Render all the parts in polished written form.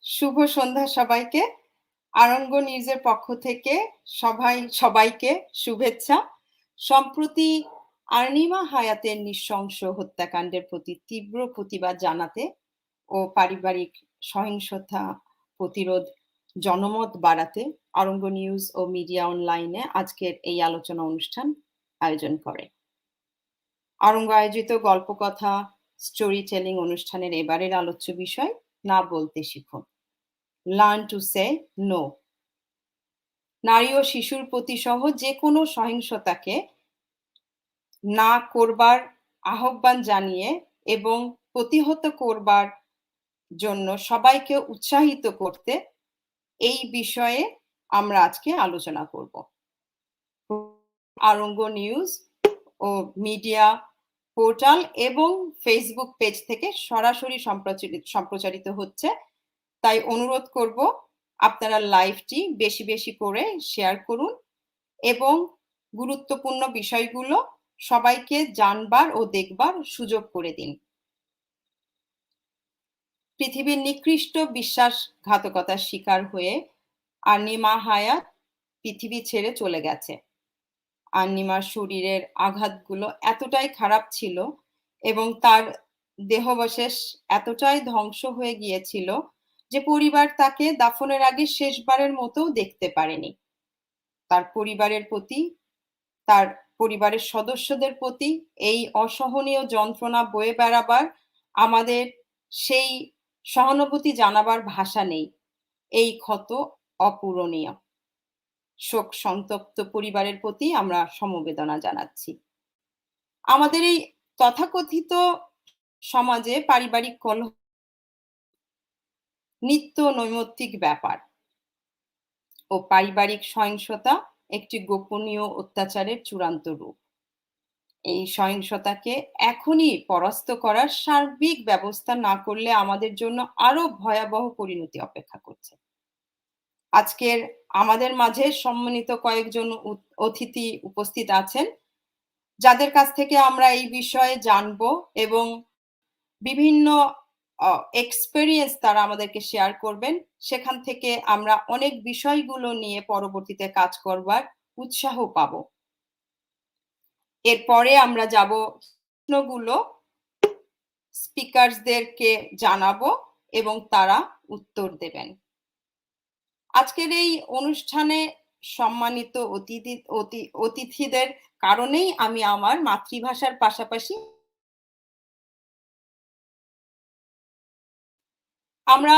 শুভ সন্ধ্যা সবাইকে। আরঙ্গ নিউজের পক্ষ থেকে সবাইকে শুভেচ্ছা। সম্প্রতি আর্নিমা হায়াতের নৃশংস হত্যাকাণ্ডের প্রতি তীব্র প্রতিবাদ জানাতে ও পারিবারিক সহিংসতা প্রতিরোধ জনমত বাড়াতে আরঙ্গ নিউজ ও মিডিয়া অনলাইনে আজকের এই আলোচনা অনুষ্ঠান আয়োজন করে। আরঙ্গ আয়োজিত গল্পকথা স্টোরি টেলিং অনুষ্ঠানের এবারের আলোচ্য বিষয় না বলতে শিখুন। Learn to say no. নারী ও শিশুর প্রতি সহ যেকোনো সহিংসতাকে না করবার আহ্বান জানিয়ে এবং প্রতিহত করবার জন্য সবাইকে উৎসাহিত করতে এই বিষয়ে আমরা আজকে আলোচনা করব। আরঙ্গ নিউজ ও মিডিয়া পোর্টাল এবং ফেসবুক পেজ থেকে সরাসরি সম্প্রচারিত হচ্ছে। তাই অনুরোধ করব আপনারা লাইভটি বেশি বেশি করে শেয়ার করুন এবং গুরুত্বপূর্ণ বিষয়গুলো সবাইকে জানবার ও দেখবার সুযোগ করে দিন। পৃথিবীর নিকৃষ্ট বিশ্বাসঘাতকতার শিকার হয়ে আর্নিমা হায়াত পৃথিবী ছেড়ে চলে গেছে। আর্নিমার শরীরের আঘাতগুলো এতটাই খারাপ ছিল এবং তার দেহাবশেষ এতটাই ধ্বংস হয়ে গিয়েছিল যে পরিবার তাকে দাফনের আগে শেষবারের মতোও দেখতে পারেনি। তার পরিবারের প্রতি, তার পরিবারের সদস্যদের প্রতি এই অসহনীয় যন্ত্রণা বয়ে বেড়াবার আমাদের সেই সহানুভূতি জানাবার ভাষা নেই। এই ক্ষত অপূরণীয়। শোক সন্তপ্ত পরিবারের প্রতি আমরা সমবেদনা জানাচ্ছি। আমাদের এই তথাকথিত সমাজে পারিবারিক কলহ নিত্য নৈমিত্তিক ব্যাপার ও পারিবারিক সহিংসতা একটি গোপনীয় অত্যাচারের চূড়ান্ত রূপ। এই সহিংসতাকে এখনই পরাস্ত করার সার্বিক ব্যবস্থা না করলে আমাদের জন্য আরো ভয়াবহ পরিণতি অপেক্ষা করছে। আজকের আমাদের মাঝে সম্মানিত কয়েকজন অতিথি উপস্থিত আছেন, যাদের কাছ থেকে আমরা এই বিষয়ে জানবো এবং বিভিন্ন এক্সপেরিয়েন্স তারা আমাদেরকে শেয়ার করবেন। সেখান থেকে আমরা অনেক বিষয়গুলো নিয়ে পরবর্তীতে কাজ করবার উৎসাহ পাবো। এরপরে আমরা যাব প্রশ্নগুলো স্পিকারসদেরকে জানাবো এবং তারা উত্তর দেবেন। আজকের এই অনুষ্ঠানে সম্মানিত অতিথিদের কারণেই আমি আমার মাতৃভাষার পাশাপাশি আমরা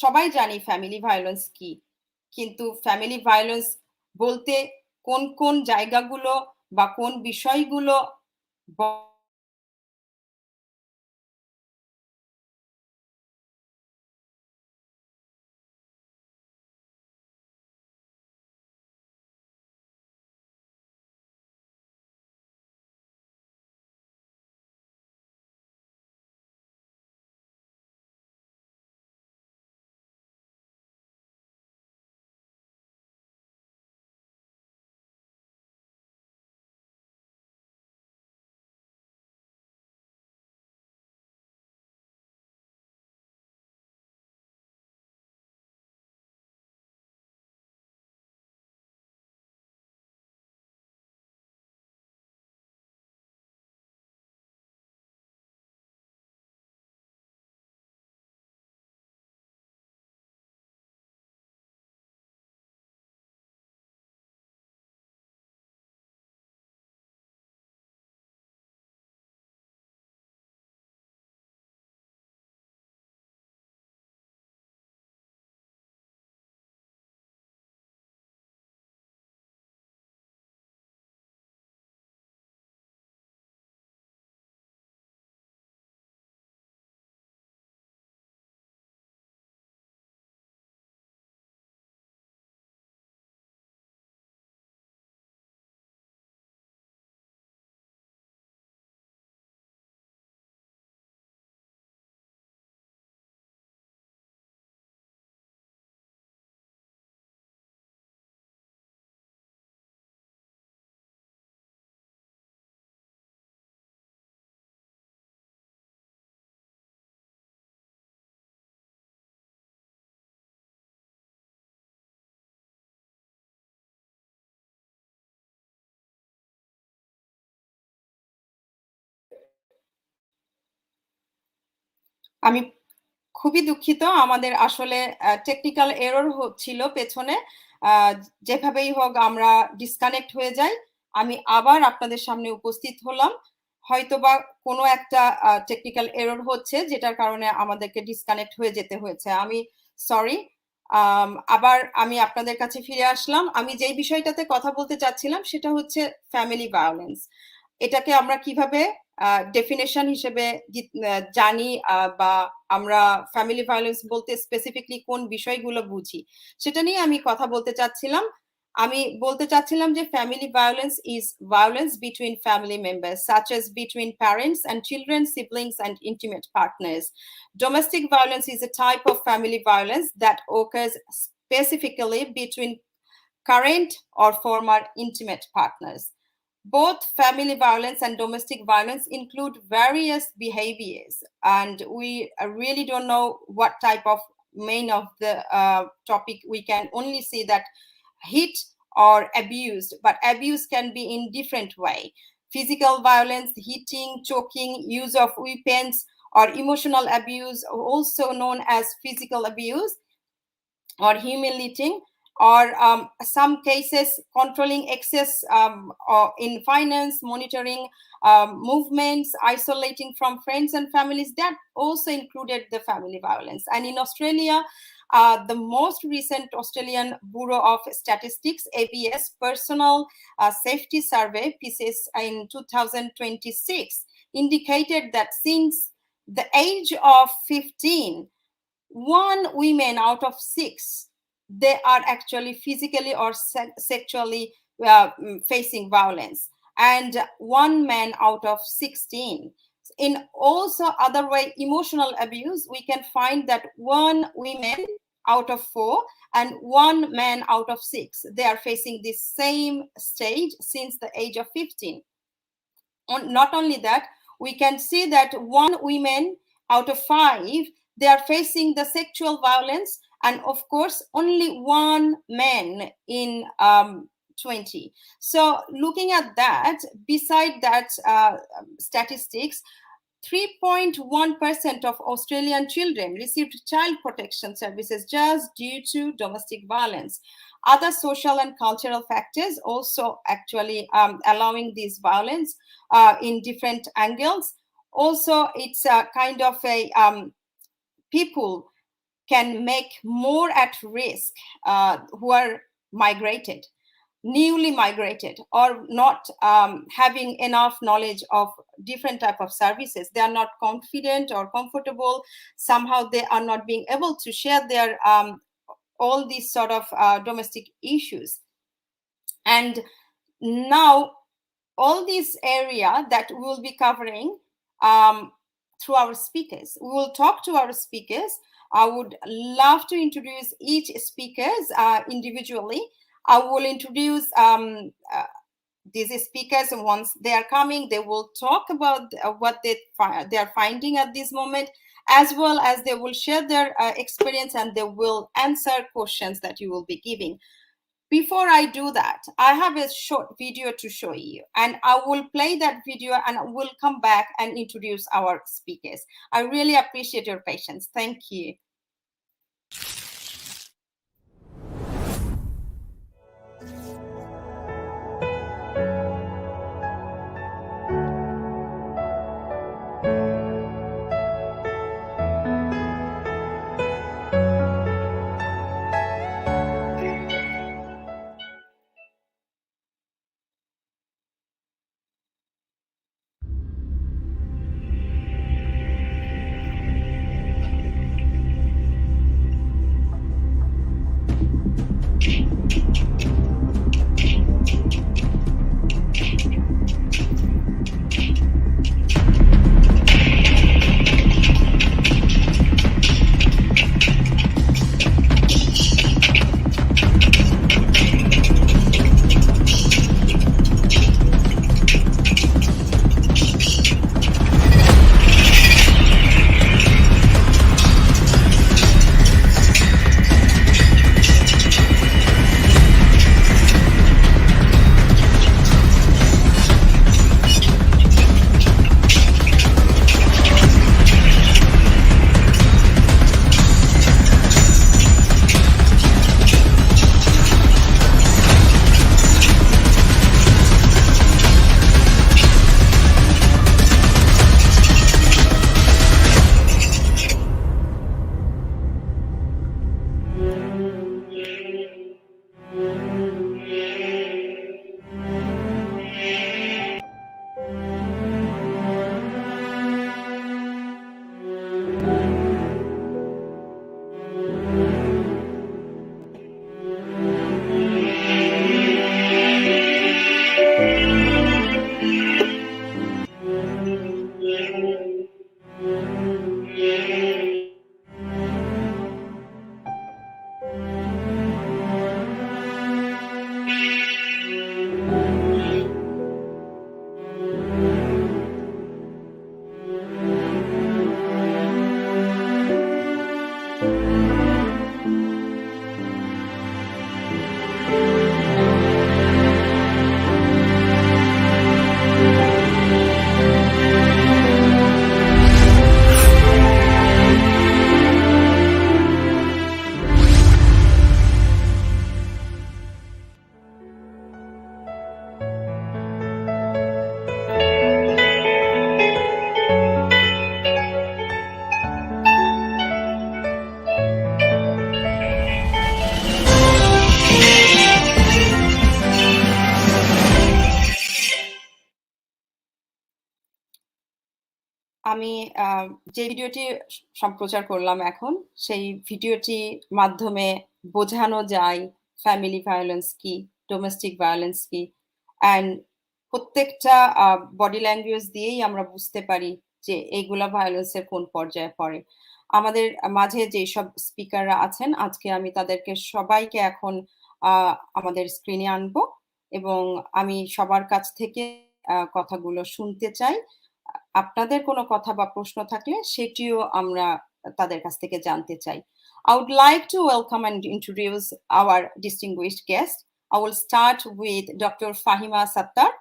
সবাই জানি ফ্যামিলি ভায়োলেন্স কি, কিন্তু ফ্যামিলি ভায়োলেন্স বলতে কোন কোন জায়গাগুলো বা কোন বিষয়গুলো আমি খুবই দুঃখিত। আমাদের আসলে টেকনিক্যাল এরর হচ্ছিল পেছনে। আ যেভাবেই হোক আমরা ডিসকানেক্ট হয়ে যাই। আমি আবার আপনাদের সামনে উপস্থিত হলাম। হয়তোবা কোনো একটা টেকনিক্যাল এরর হচ্ছে যেটার কারণে আমাদেরকে ডিসকানেক্ট হয়ে যেতে হয়েছে। আমি সরি। আবার আমি আপনাদের কাছে ফিরে আসলাম। আমি যেই বিষয়টাতে কথা বলতে চাচ্ছিলাম সেটা হচ্ছে ফ্যামিলি ভায়োলেন্স। এটাকে আমরা কিভাবে ডেফিনিশন হিসেবে জানি বা আমরা ফ্যামিলি ভায়োলেন্স বলতে স্পেসিফিকলি কোন বিষয়গুলো বুঝি সেটা নিয়ে আমি কথা বলতে চাচ্ছিলাম। আমি বলতে চাচ্ছিলাম যে family violence is violence between family members such as between parents and children, siblings and intimate partners. Domestic violence is a type of family violence that occurs specifically between current or former intimate partners. Both family violence and domestic violence include various behaviors, and we really don't know what type of main of the topic. We can only see that hit or abused, but abuse can be in different way. Physical violence, hitting, choking, use of weapons, or emotional abuse, also known as physical abuse, or humiliating, or some cases controlling excess or in finance, monitoring movements, isolating from friends and families. That also included the family violence. And in Australia, the most recent Australian Bureau of Statistics ABS Personal Safety Survey pieces in 2026 indicated that since the age of 15, one woman out of six, they are actually physically or sexually facing violence, and one man out of 16. In also other way emotional abuse, we can find that one woman out of four and one man out of six, they are facing the same stage since the age of 15. Not only that, we can see that one woman out of five, they are facing the sexual violence, and of course only one man in 20. So looking at that, beside that statistics, 3.1% of Australian children received child protection services just due to domestic violence. Other social and cultural factors also actually allowing this violence in different angles. Also, it's a kind of a people can make more at risk who are migrated, newly migrated, or not having enough knowledge of different type of services. They are not confident or comfortable. Somehow they are not being able to share their all these sort of domestic issues. And now all this area that we will be covering through our speakers. We will talk to our speakers. I would love to introduce each speakers individually. I will introduce these speakers, and once they are coming, they will talk about what they are finding at this moment, as well as they will share their experience, and they will answer questions that you will be giving. Before I do that, I have a short video to show you, and I will play that video and I will come back and introduce our speakers. I really appreciate your patience. Thank you. আমি যে ভিডিওটি সম্প্রচার করলাম এখন, সেই ভিডিওটির মাধ্যমে বোঝানো যায় ফ্যামিলি ভায়োলেন্স কি, ডোমেস্টিক ভায়োলেন্স কি, অ্যান্ড প্রত্যেকটা বডি ল্যাঙ্গুয়েজ দিয়েই আমরা বুঝতে পারি যে এইগুলা ভায়োলেন্সের কোন পর্যায়ে পড়ে। আমাদের মাঝে যেসব স্পিকাররা আছেন, আজকে আমি তাদেরকে সবাইকে এখন আমাদের স্ক্রিনে আনবো এবং আমি সবার কাছ থেকে কথাগুলো শুনতে চাই। আপনাদের কোনো কথা বা প্রশ্ন থাকলে সেটিও আমরা তাদের কাছ থেকে জানতে চাই। I would like to welcome and introduce our distinguished guest. I will start with Dr. Fahima Sattar.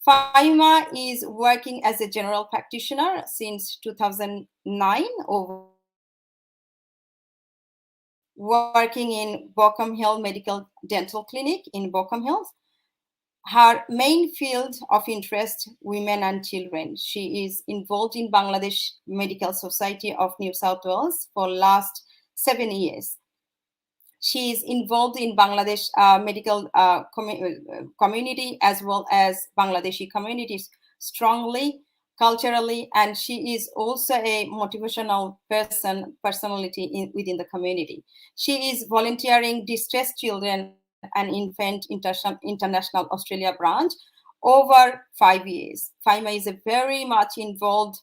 Fahima is working as a general practitioner since 2009, working in Bochum Hill Medical Dental Clinic in Bochum Hills. Her main field of interest, women and children. She is involved in Bangladesh Medical Society of New South Wales for last 7 years. She is involved in Bangladesh medical community as well as Bangladeshi communities strongly, culturally, and she is also a motivational personality within the community. She is volunteering distressed children and infant international Australia branch over 5 years. Faima is a very much involved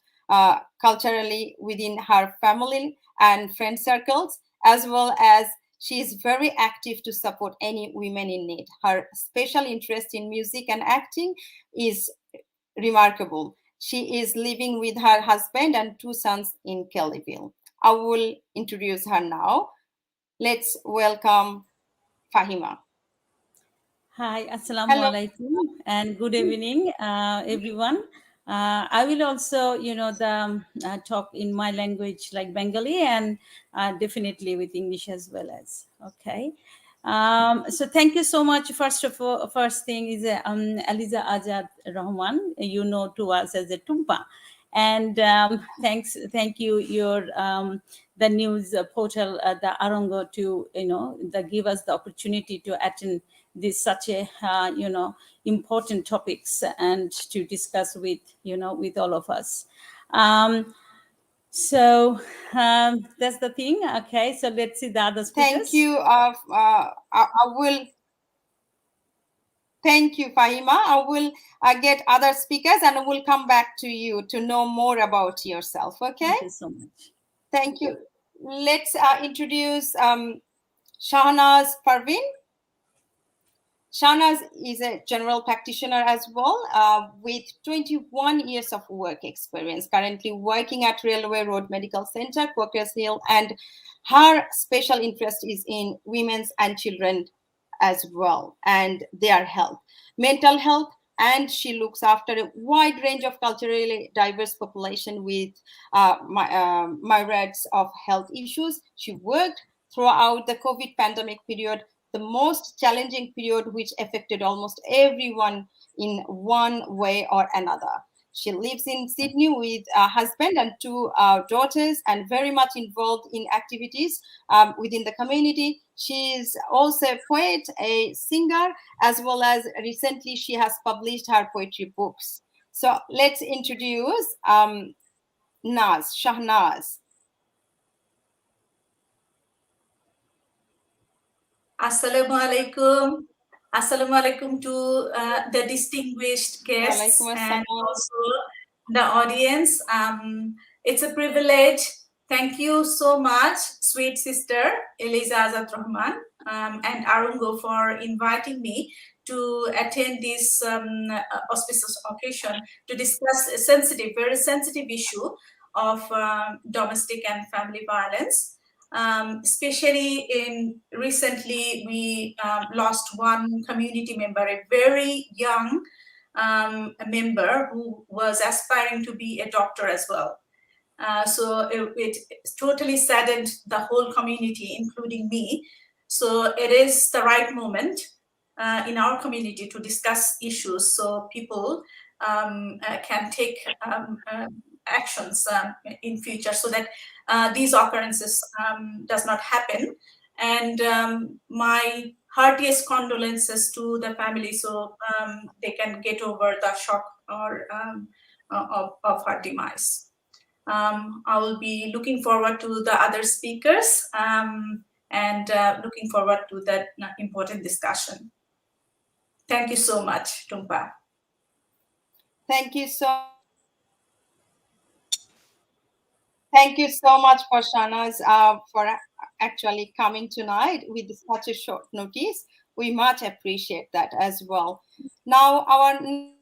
culturally within her family and friend circles, as well as she is very active to support any women in need. Her special interest in music and acting is remarkable. She is living with her husband and 2 sons in Kellyville. I will introduce her now. Let's welcome Fahima. Hi, Assalamu Hello. alaikum, and good evening, everyone. I will also, talk in my language like Bengali and definitely with English as well as. Okay. So thank you so much. First of all, first thing is Aliza Ajad Rahman, you know to us as a Tumpa. And thank you, your the news portal, the Arongo, to that give us the opportunity to attend this such a important topics and to discuss with all of us. So that's the thing. Okay, so let's see the other speakers. Thank you. I will. Thank you, Fahima. I will get other speakers and I will come back to you to know more about yourself. Okay? Thank you so much. Thank you. Let's introduce Shahnaz Parveen. Shahnaz is a general practitioner as well, with 21 years of work experience, currently working at Railway Road Medical Center, Quakers Hill, and her special interest is in women's and children as well, and their health, mental health, and she looks after a wide range of culturally diverse population with myriads of health issues. She worked throughout the COVID pandemic period, the most challenging period which affected almost everyone in one way or another. She lives in Sydney with a husband and 2 daughters and very much involved in activities within the community. She is also a poet, a singer, as well as recently she has published her poetry books. So let's introduce Shahnaz. Assalamu alaikum. Assalamu alaikum to the distinguished guests and also the audience. It's a privilege. Thank you so much, sweet sister Eliza Azad Rahman and Arungo, for inviting me to attend this auspicious occasion to discuss a very sensitive issue of domestic and family violence. Especially recently, we lost one community member, a very young member who was aspiring to be a doctor as well. So it totally saddened the whole community, including me. So it is the right moment in our community to discuss issues so people can take actions in future so that these occurrences does not happen. And my heartiest condolences to the family so they can get over the shock or of her demise. I will be looking forward to the other speakers and looking forward to that important discussion. Thank you so much, Tumpa. Thank you so Thank you so much for Shahnaz for actually coming tonight with such a short notice. We much appreciate that as well. Now, our next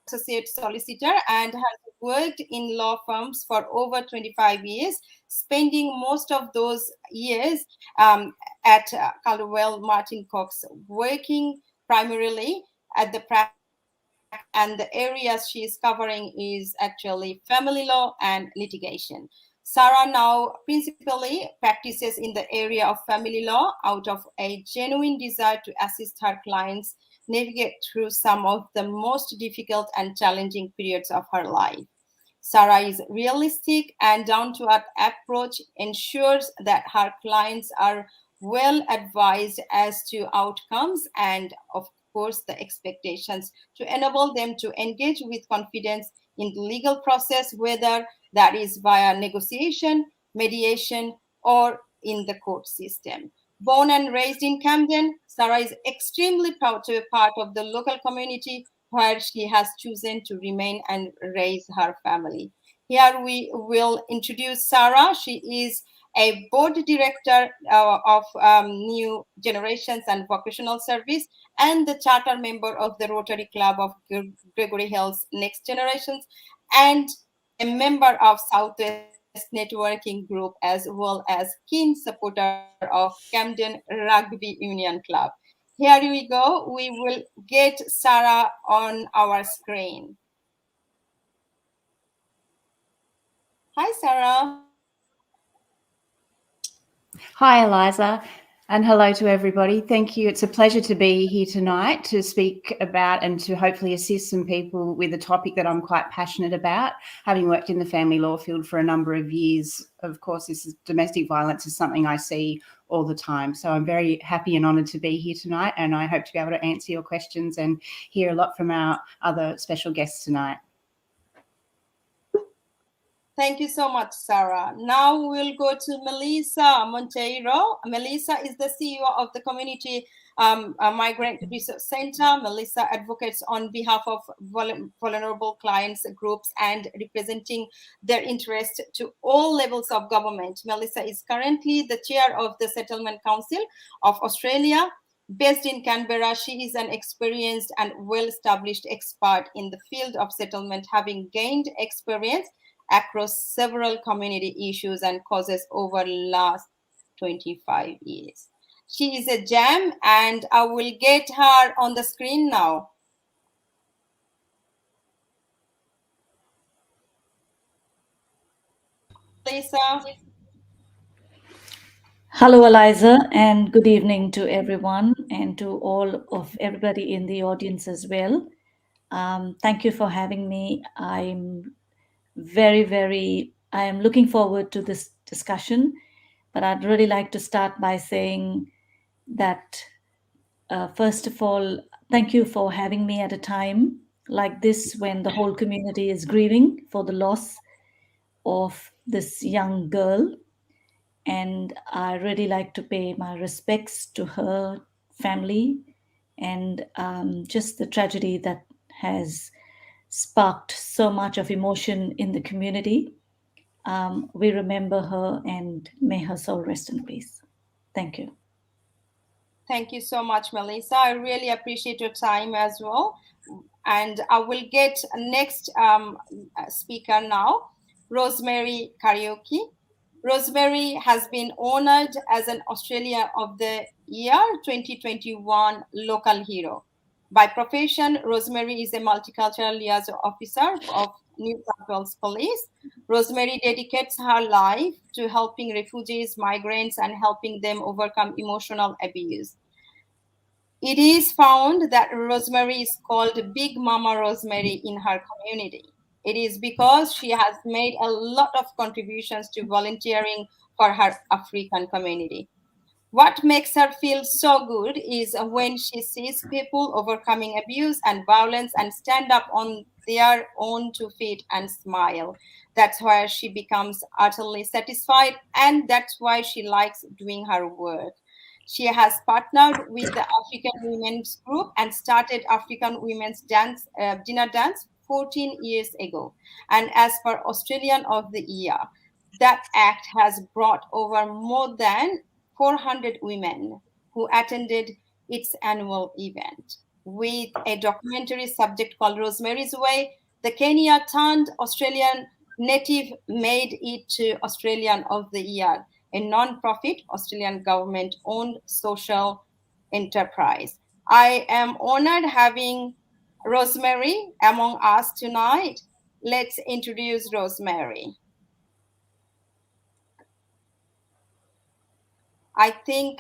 speaker is associate solicitor and has worked in law firms for over 25 years, spending most of those years at Caldwell Martin Cox, working primarily at the practice and the areas she is covering is actually family law and litigation. Sarah now principally practices in the area of family law out of a genuine desire to assist her clients navigate through some of the most difficult and challenging periods of her life. Sarah's realistic and down to earth approach ensures that her clients are well advised as to outcomes and, of course, the expectations to enable them to engage with confidence in the legal process, whether that is via negotiation, mediation, or in the court system. Born and raised in Camden, Sarah is extremely proud to be part of the local community where she has chosen to remain and raise her family. Here we will introduce Sarah. She is a board director of New Generations and Vocational Service and the charter member of the Rotary Club of Gregory Hills Next Generations and a member of Southwest Networking Group as well as keen supporter of Camden Rugby Union Club. Here we go. We will get Sarah on our screen. Hi, Sarah. Hi, Eliza, and hello to everybody. Thank you. It's a pleasure to be here tonight to speak about and to hopefully assist some people with a topic that I'm quite passionate about. Having worked in the family law field for a number of years, of course, domestic violence is something I see all the time. So I'm very happy and honoured to be here tonight, and I hope to be able to answer your questions and hear a lot from our other special guests tonight. Thank you so much, Sarah. Now we'll go to Melissa Monteiro. Melissa is the CEO of the Community Migrant Research Center. Melissa advocates on behalf of vulnerable clients, groups, and representing their interest to all levels of government. Melissa is currently the chair of the Settlement Council of Australia. Based in Canberra, she is an experienced and well-established expert in the field of settlement, having gained experience across several community issues and causes over last 25 years. She is a gem, and I will get her on the screen now. Lisa. Hello, Eliza, and good evening to everyone and to all of everybody in the audience as well. Thank you for having me. I am looking forward to this discussion, but I'd really like to start by saying that, first of all, thank you for having me at a time like this when the whole community is grieving for the loss of this young girl. And I really like to pay my respects to her family and just the tragedy that has sparked so much of emotion in the community. We remember her and may her soul rest in peace. Thank you. Thank you so much, Melissa. I really appreciate your time as well. And I will get next speaker now, Rosemary Karaoke. Rosemary has been honored as an Australia of the Year 2021 local hero. By profession, Rosemary is a multicultural liaison officer of New South Wales Police. Rosemary dedicates her life to helping refugees, migrants, and helping them overcome emotional abuse. It is found that Rosemary is called Big Mama Rosemary in her community. It is because she has made a lot of contributions to volunteering for her African community. What makes her feel so good is when she sees people overcoming abuse and violence and stand up on their own 2 feet and smile. That's where she becomes utterly satisfied, and that's why she likes doing her work. She has partnered with the African Women's Group and started African Women's Dance Dinner Dance 14 years ago. And as for Australian of the Year, that act has brought over more than 400 women who attended its annual event. With a documentary subject called Rosemary's Way, the Kenya turned Australian native made it to Australian of the Year, a non-profit Australian government-owned social enterprise. I am honored having Rosemary among us tonight. Let's introduce Rosemary. I think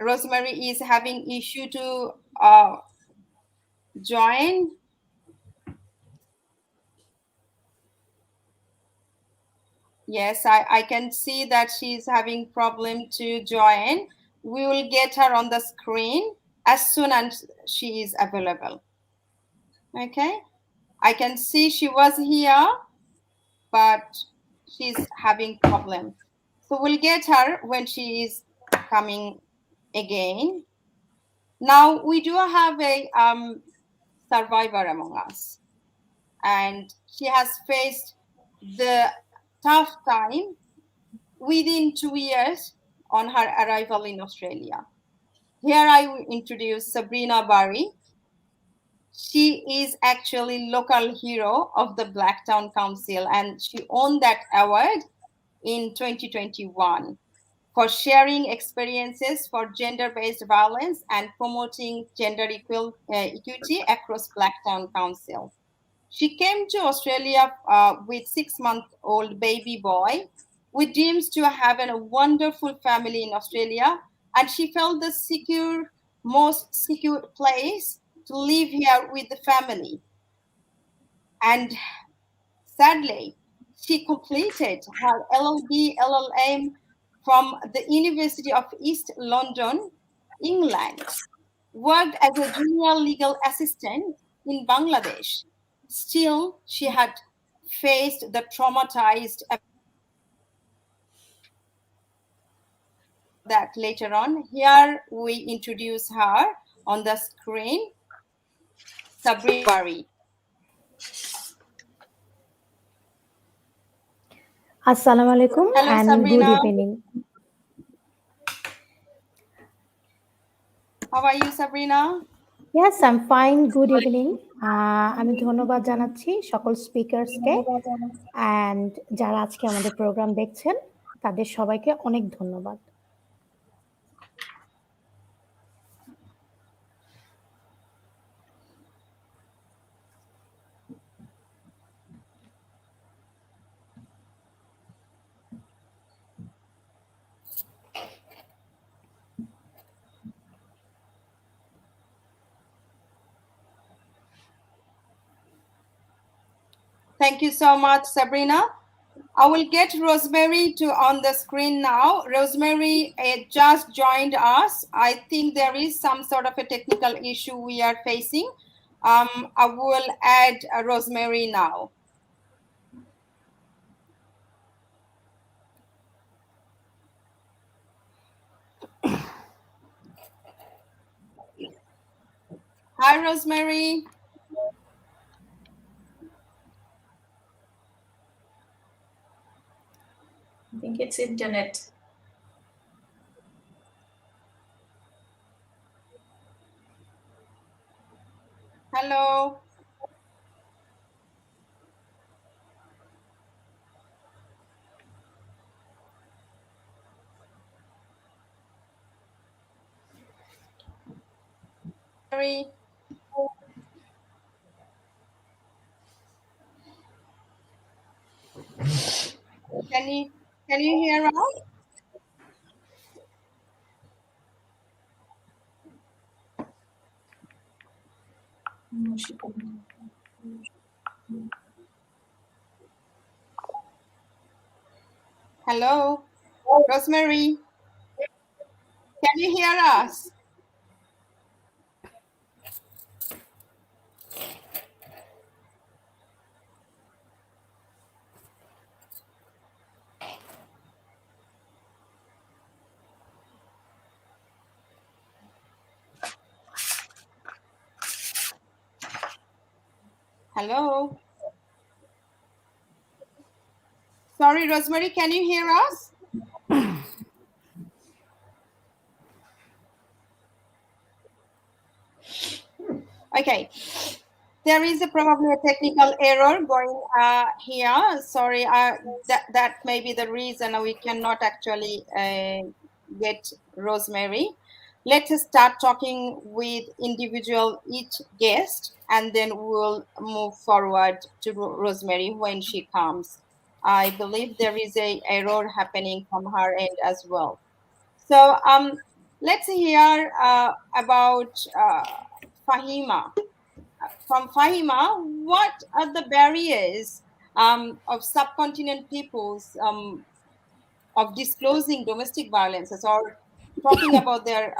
Rosemary is having issue to join. Yes, I can see that she's having problem to join. We will get her on the screen as soon as she is available. Okay, I can see she was here, but she's having problem. So we'll get her when she is coming again. Now we do have a survivor among us, and she has faced the tough time within 2 years on her arrival in Australia. Here I will introduce Sabrina Barry. She is actually local hero of the Blacktown Council, and she won that award in 2021 for sharing experiences for gender-based violence and promoting gender equity across Blacktown Council. She came to Australia with 6-month-old baby boy with dreams to have a wonderful family in Australia, and she felt the most secure place to live here with the family. And sadly, she completed her LLB, LLM from the University of East London, England, worked as a junior legal assistant in Bangladesh. Still, she had faced the traumatized that later on. Here we introduce her on the screen, Sabrina Barry. Assalamu alaikum and Sabrina. good evening. How are you, Sabrina? Yes, I'm fine. Good evening. আমি ধন্যবাদ জানাচ্ছি সকল স্পিকারসকে and যারা আজকে আমাদের programme দেখছেন তাদের সবাইকে অনেক ধন্যবাদ। Thank you so much, Sabrina. I will get Rosemary on the screen now. Rosemary just joined us. I think there is some sort of a technical issue we are facing. I will add Rosemary now. Hi, Rosemary. I think it's internet. Hello. Rosemary. Can you hear us? No, she couldn't. Hello, Rosemary. Can you hear us? Hello? Sorry, Rosemary, can you hear us? Okay. There is probably a technical error going here. Sorry, that may be the reason we cannot actually get Rosemary. Let us start talking with individual each guest, and then we'll move forward to Rosemary when she comes. I believe there is a error happening from her end as well. So let's hear about Fahima. From Fahima, what are the barriers of subcontinent peoples of disclosing domestic violences or talking about their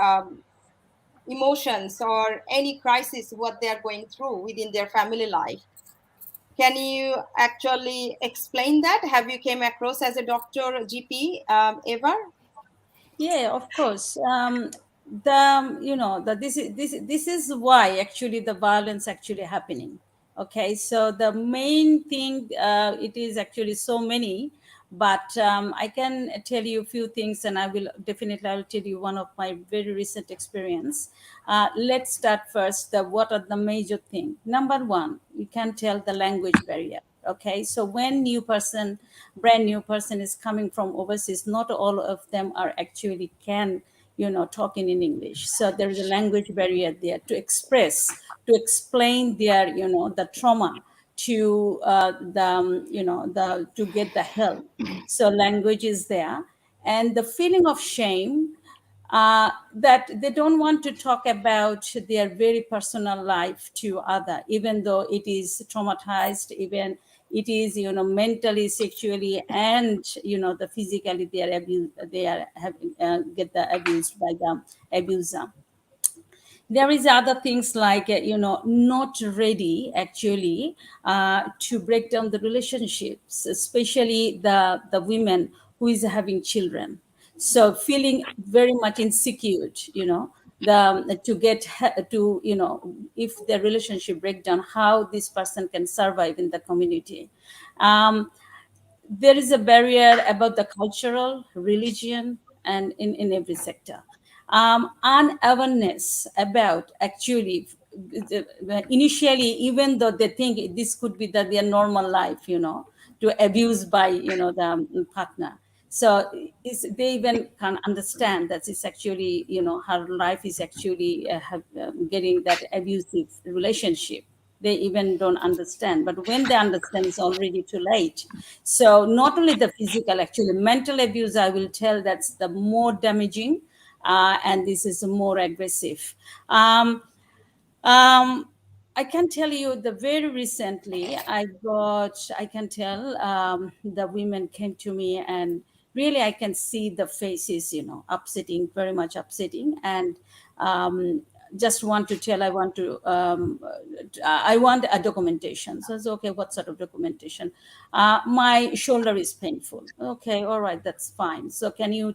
emotions or any crisis, what they are going through within their family life? Can you actually explain that? Have you came across as a doctor, GP, ever? Yeah, of course. This is why actually the violence actually happening. Okay, so the main thing, it is actually so many, but I can tell you a few things, and I'll tell you one of my very recent experience. Let's start first. What are the major thing? Number one, you can tell the language barrier. Okay, so when brand new person is coming from overseas, not all of them are actually can talking in English. So there is a language barrier there to explain their the trauma to the to get the help. So language is there, and the feeling of shame, that they don't want to talk about their very personal life to other, even though it is traumatized, even it is mentally, sexually, and the physically they are abused, they are having get the abused by the abuser. There is other things like not ready actually to break down the relationships, especially the women who is having children, so feeling very much insecure, the to get to if the relationship break down, how this person can survive in the community. There is a barrier about the cultural, religion, and in every sector. Unawareness about actually, initially, even though they think this could be their normal life, to abuse by the partner. So they even can understand that it's actually her life is actually getting that abusive relationship. They even don't understand, but when they understand, it's already too late. So not only the physical, actually mental abuse, I will tell, that's the more damaging, and this is more aggressive. um, I can tell you the very recently I can tell, the women came to me, and really I can see the faces, upsetting, very much upsetting. And just want to tell, I want a documentation. So it's okay, what sort of documentation? My shoulder is painful. Okay, all right, that's fine. So can you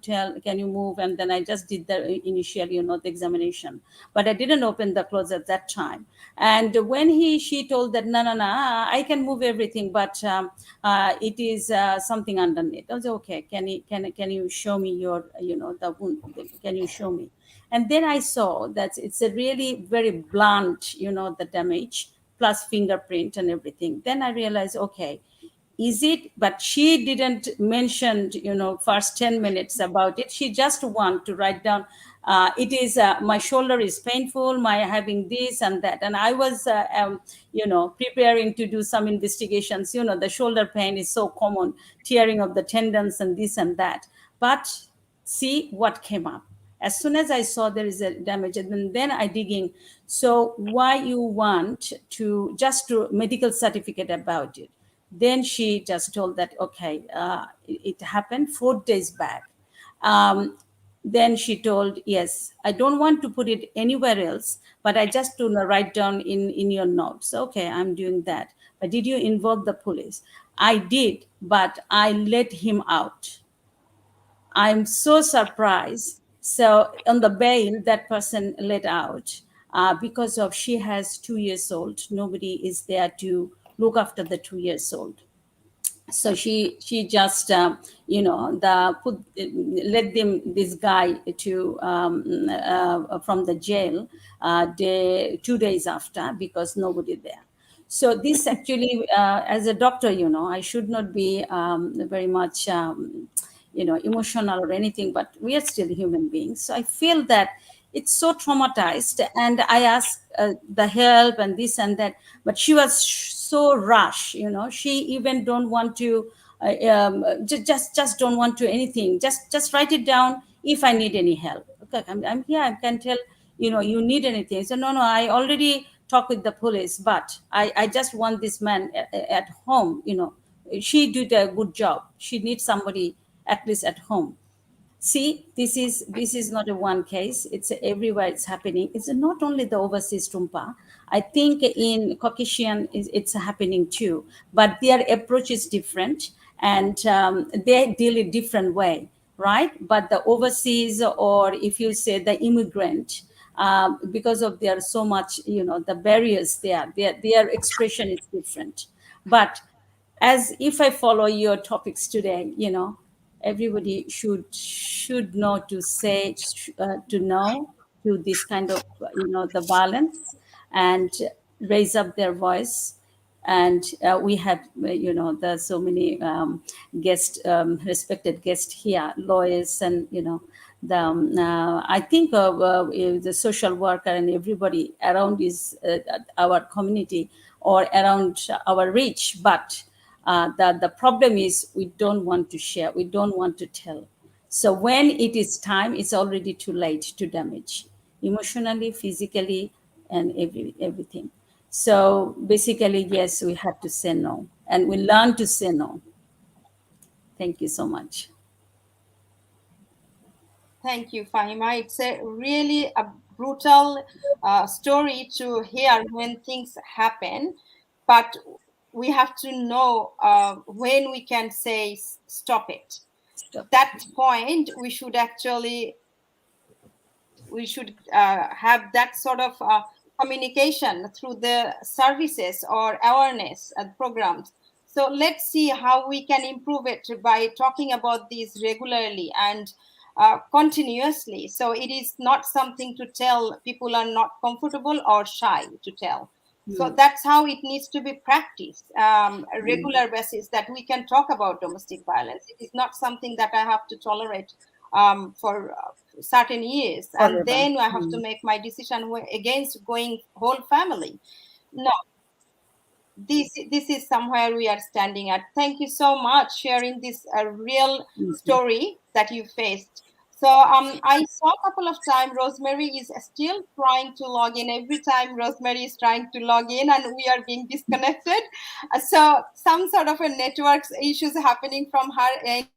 move? And then I just did the initial, the examination, but I didn't open the clothes at that time. And when she told that, no, no, no, I can move everything, but it is something underneath. I was okay. Can you show me your, the wound? Can you show me? And then I saw that it's a really very blunt, the damage plus fingerprint and everything. Then I realized, okay, is it? But she didn't mention first 10 minutes about it. She just want to write down, it is my shoulder is painful, my having this and that. And I was preparing to do some investigations. The shoulder pain is so common, tearing of the tendons and this and that. But see what came up. As soon as I saw there is a damage, and then I digging, so why you want to just do medical certificate about it? Then she just told that, okay, it happened 4 days back. Then she told, yes, I don't want to put it anywhere else, but I just to write down in your notes. Okay, I'm doing that. But did you invoke the police? I did, but I let him out. I'm so surprised. So on the bail, that person let out because of she has 2 years old. Nobody is there to look after the 2 years old. So she just let them this guy to from the jail 2 days after, because nobody there. So this actually as a doctor, I should not be very much emotional or anything, but we are still human beings. So I feel that it's so traumatized, and I asked the help and this and that, but she was so rush. She even don't want to just don't want to anything. Just write it down if I need any help. Okay, I'm here, I can tell, you need anything. So no, I already talked with the police, but I just want this man at home. She did a good job. She needs somebody at least at home. See, this is not a one case. It's everywhere it's happening. It's not only the overseas Tumpa. I think in Caucasian it's happening too, but their approach is different, and they deal in different way, right? But the overseas, or if you say the immigrant, because of their so much, the barriers there, their expression is different. But as if I follow your topics today, everybody should know to say to know to this kind of the violence, and raise up their voice. And we have there's so many guest respected guests here, lawyers, and I think the social worker and everybody around is our community or around our reach. But the problem is we don't want to share, we don't want to tell. So when it is time, it's already too late to damage emotionally, physically, and everything. So basically, yes, we have to say no, and we learn to say no. Thank you so much. Thank you, Fahima. It's really a brutal story to hear when things happen, but we have to know when we can say stop it. That point, we should actually have that sort of communication through the services or awareness programs. So let's see how we can improve it by talking about these regularly and continuously. So it is not something to tell people are not comfortable or shy to tell. So that's how it needs to be practiced, a regular basis, that we can talk about domestic violence. It is not something that I have to tolerate for certain years, and then I have to make my decision against going whole family. No, this is somewhere we are standing at. Thank you so much sharing this real story that you faced. So I saw a couple of times Rosemary is still trying to log in. Every time Rosemary is trying to log in and we are being disconnected. So some sort of a network issues happening from her end,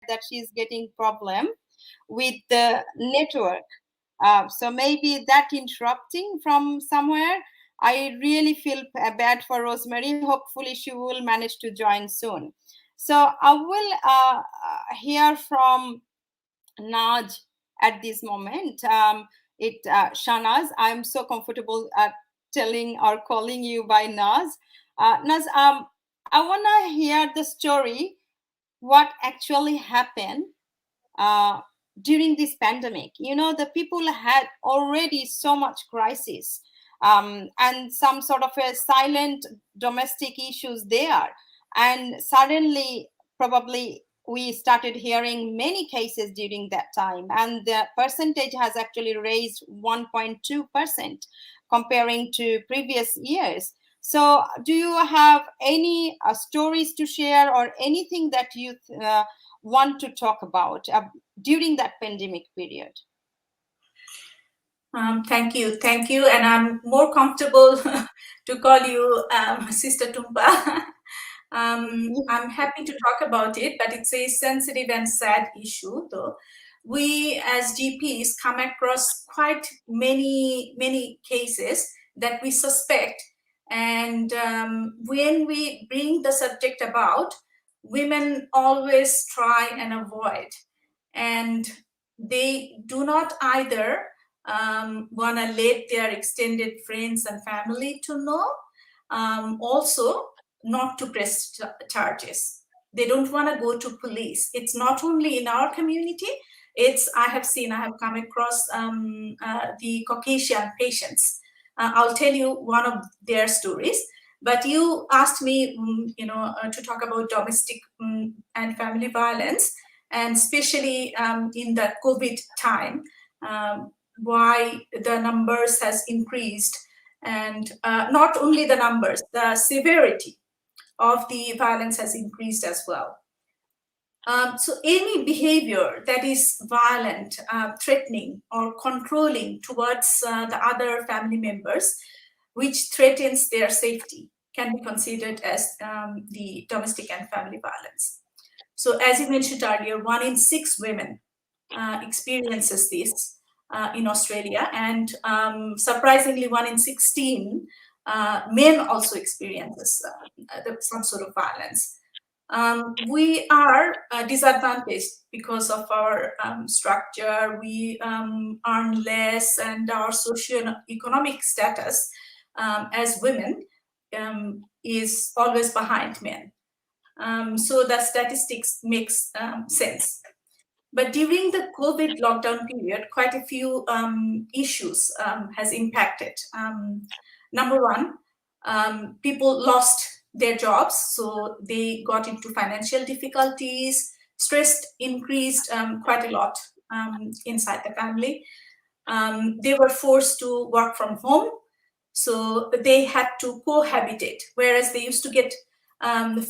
that she's getting problem with the network. So maybe that interrupting from somewhere. I really feel bad for Rosemary. Hopefully she will manage to join soon. So I will hear from Naj at this moment. Shanaz, I'm so comfortable telling or calling you by Naz. Naz, I want to hear the story, what actually happened during this pandemic. The people had already so much crisis and some sort of a silent domestic issues there. And suddenly, probably, we started hearing many cases during that time. And the percentage has actually raised 1.2% comparing to previous years. So do you have any stories to share or anything that you want to talk about during that pandemic period? Thank you, and I'm more comfortable to call you Sister Tumpa. I'm happy to talk about it, but it's a sensitive and sad issue, though. we as GPs come across quite many cases that we suspect. And when we bring the subject about, women always try and avoid. And they do not either want to let their extended friends and family to know, also not to press charges. They don't want to go to police. It's not only in our community, I have come across the Caucasian patients. I'll tell you one of their stories. But you asked me, to talk about domestic and family violence, and especially in the COVID time, why the numbers has increased, and not only the numbers, the severity of the violence has increased as well. So any behavior that is violent, threatening, or controlling towards the other family members, which threatens their safety, can be considered as the domestic and family violence. So as you mentioned earlier, 1 in 6 women experiences this in Australia, and surprisingly 1 in 16 men also experiences some sort of violence. We are disadvantaged because of our structure. We earn less, and our socio-economic status as women is always behind men. So the statistics makes sense. But during the COVID lockdown period, quite a few issues has impacted. Number one, people lost their jobs, so they got into financial difficulties. Stress increased quite a lot inside the family. They were forced to work from home, so they had to cohabitate, whereas they used to get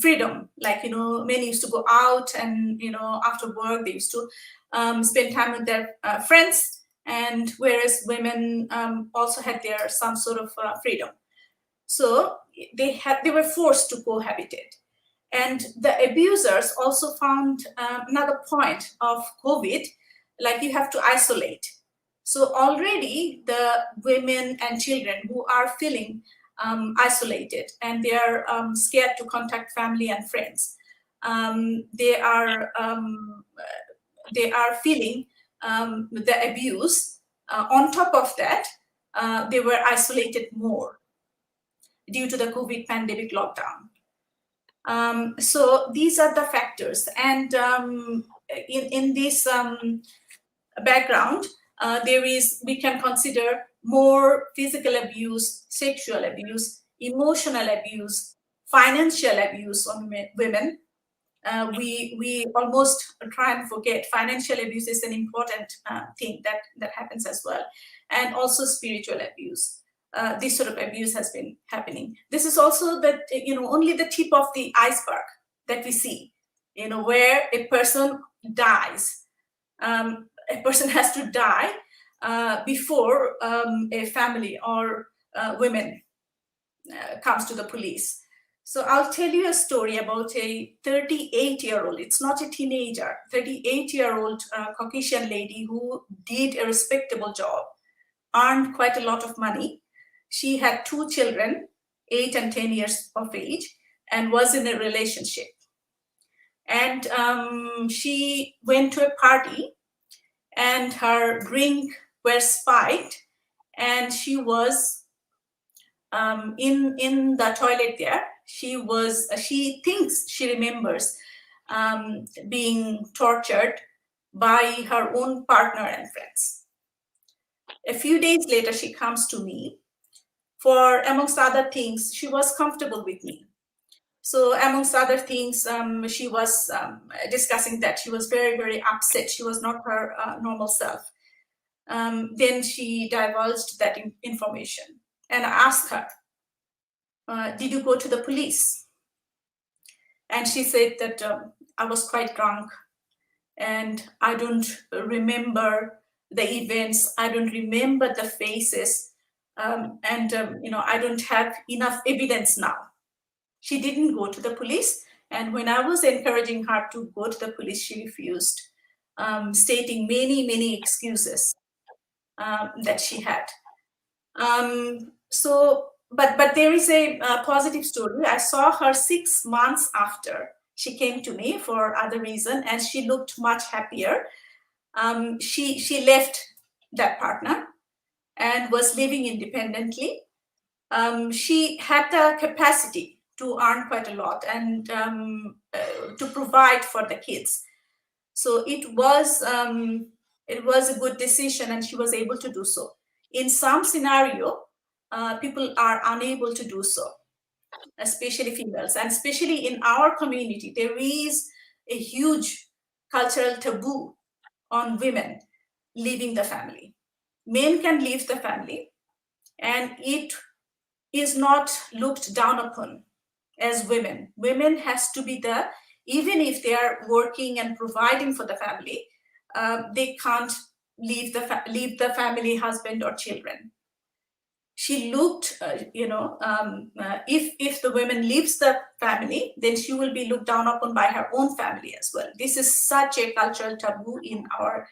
freedom. Like, men used to go out, and after work they used to spend time with their friends, and whereas women also had their some sort of freedom. So they were forced to cohabitate. And the abusers also found another point of COVID, like you have to isolate. So already the women and children who are feeling isolated, and they are scared to contact family and friends, they are feeling the abuse. On top of that, they were isolated more due to the COVID pandemic lockdown. So these are the factors. And in this background, we can consider more physical abuse, sexual abuse, emotional abuse, financial abuse on women. We almost try and forget financial abuse is an important thing that happens as well, and also spiritual abuse. This sort of abuse has been happening. This is also only the tip of the iceberg that we see, where a person dies. A person has to die before a family or women comes to the police. So I'll tell you a story about a 38-year-old. It's not a teenager, 38-year-old Caucasian lady who did a respectable job, earned quite a lot of money. She had 2 children, 8 and 10 years of age, and was in a relationship. And she went to a party, and her drink were spiked, and she was in the toilet there. She thinks she remembers being tortured by her own partner and friends. A few days later, she comes to me. For amongst other things, she was comfortable with me. So amongst other things, she was discussing that she was very, very upset. She was not her normal self. Then she divulged that information, and I asked her, did you go to the police? And she said that I was quite drunk, and I don't remember the events. I don't remember the faces. I don't have enough evidence now. She didn't go to the police. And when I was encouraging her to go to the police, she refused. stating many excuses that she had. But there is a positive story. I saw her 6 months after she came to me for other reason, and she looked much happier. She left that partner and was living independently. She had the capacity to earn quite a lot and to provide for the kids. So it was a good decision, and she was able to do so. In some scenario, people are unable to do so, especially females, and especially in our community, there is a huge cultural taboo on women leaving the family. Men can leave the family, and it is not looked down upon as women. Women has to be there, even if they are working and providing for the family. They can't leave the family, husband or children. She looked, if the woman leaves the family, then she will be looked down upon by her own family as well. This is such a cultural taboo in our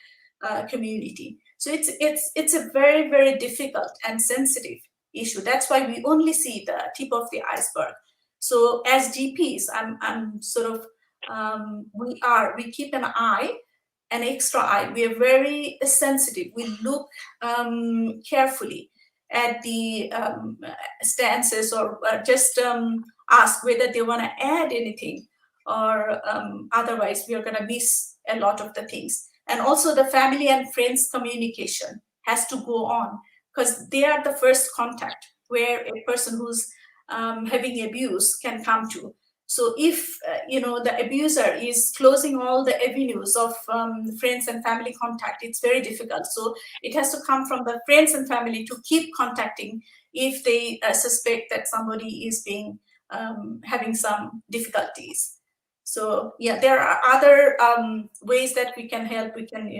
community. So it's a very difficult and sensitive issue. That's why we only see the tip of the iceberg. So as GPs, I'm sort of we keep an extra eye. We are very sensitive. We look carefully at the stances, or just ask whether they want to add anything, or otherwise we are going to miss a lot of the things. And also the family and friends communication has to go on, because they are the first contact where a person who's having abuse can come to. So if the abuser is closing all the avenues of friends and family contact, it's very difficult. So it has to come from the friends and family to keep contacting if they suspect that somebody is being having some difficulties. So yeah, there are other ways that we can help. We can,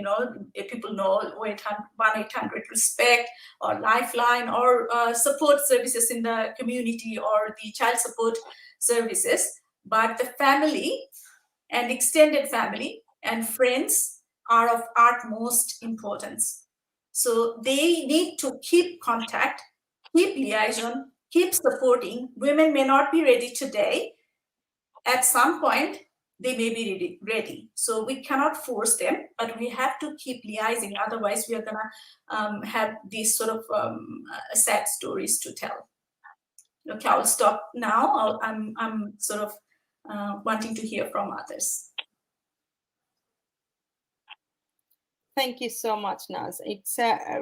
if people know 1-800-RESPECT or Lifeline, or support services in the community, or the child support services. But the family and extended family and friends are of utmost importance. So they need to keep contact, keep liaison, keep supporting. Women may not be ready today. At some point, they may be ready. So we cannot force them, but we have to keep liaising. Otherwise, we are gonna have these sort of sad stories to tell. Okay, I'll stop now. I'm sort of wanting to hear from others. Thank you so much, Naz. It's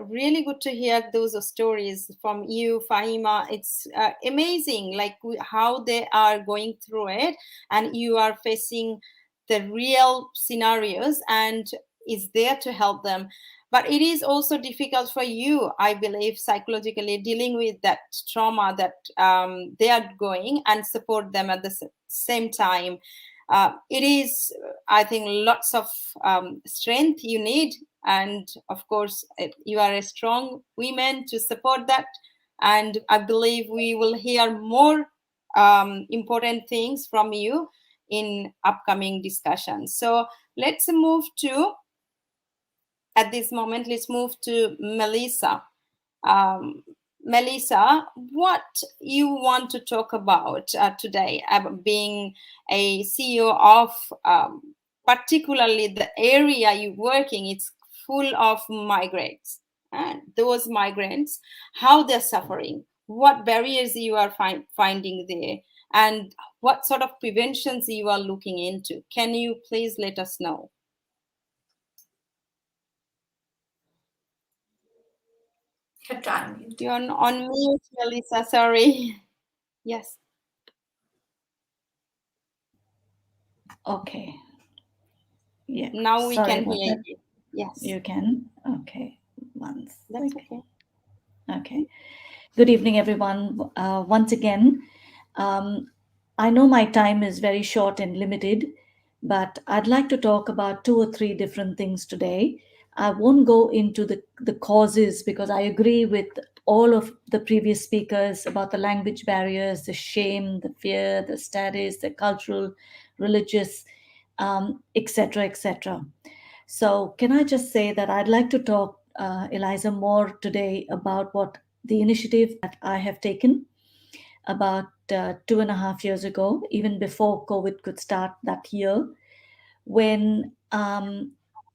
really good to hear those stories from you, Fahima. It's amazing, like how they are going through it, and you are facing the real scenarios and is there to help them. But it is also difficult for you, I believe, psychologically dealing with that trauma that they are going, and support them at the same time. It is, I think, lots of strength you need, and of course you are a strong woman to support that, and I believe we will hear more important things from you in upcoming discussions. So let's move to, at this moment, let's move to Melissa. Melissa, what you want to talk about today, being a CEO of particularly the area you work in, it's full of migrants, and those migrants, how they're suffering, what barriers you are finding there, and what sort of preventions you are looking into. Can you please let us know? You're on mute, Melissa, sorry. Yes. Okay. Yeah. Now we Sorry can about hear that. you. Yes. You can? Okay. That's okay. Okay. Good evening, everyone. Once again, I know my time is very short and limited, but I'd like to talk about 2 or 3 different things today. I won't go into the causes, because I agree with all of the previous speakers about the language barriers, the shame, the fear, the status, the cultural, religious, etc., etc. So, can I just say that I'd like to talk, Eliza, more today about what the initiative that I have taken about 2.5 years ago, even before COVID could start that year, when I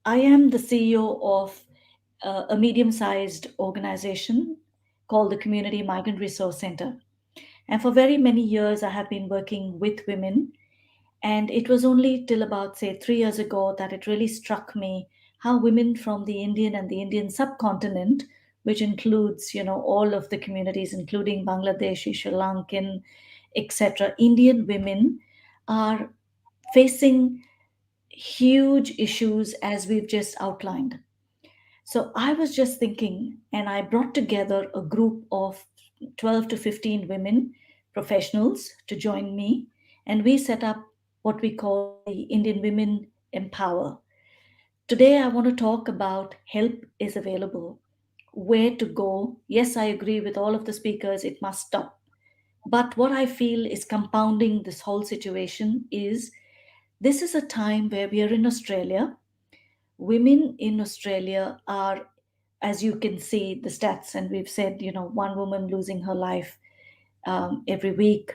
am the CEO of a medium sized organization called the Community Migrant Resource Center. And for very many years, I have been working with women. And it was only till about, say, 3 years ago that it really struck me how women from the Indian and the Indian subcontinent, which includes, all of the communities, including Bangladeshi, Sri Lankan, etc., Indian women are facing huge issues as we've just outlined. So I was just thinking, and I brought together a group of 12 to 15 women professionals to join me, and we set up what we call the Indian Women Empower. Today, I want to talk about help is available, where to go. Yes, I agree with all of the speakers, it must stop. But what I feel is compounding this whole situation is this is a time where we are in Australia. Women in Australia are, as you can see, the stats, and we've said, one woman losing her life every week.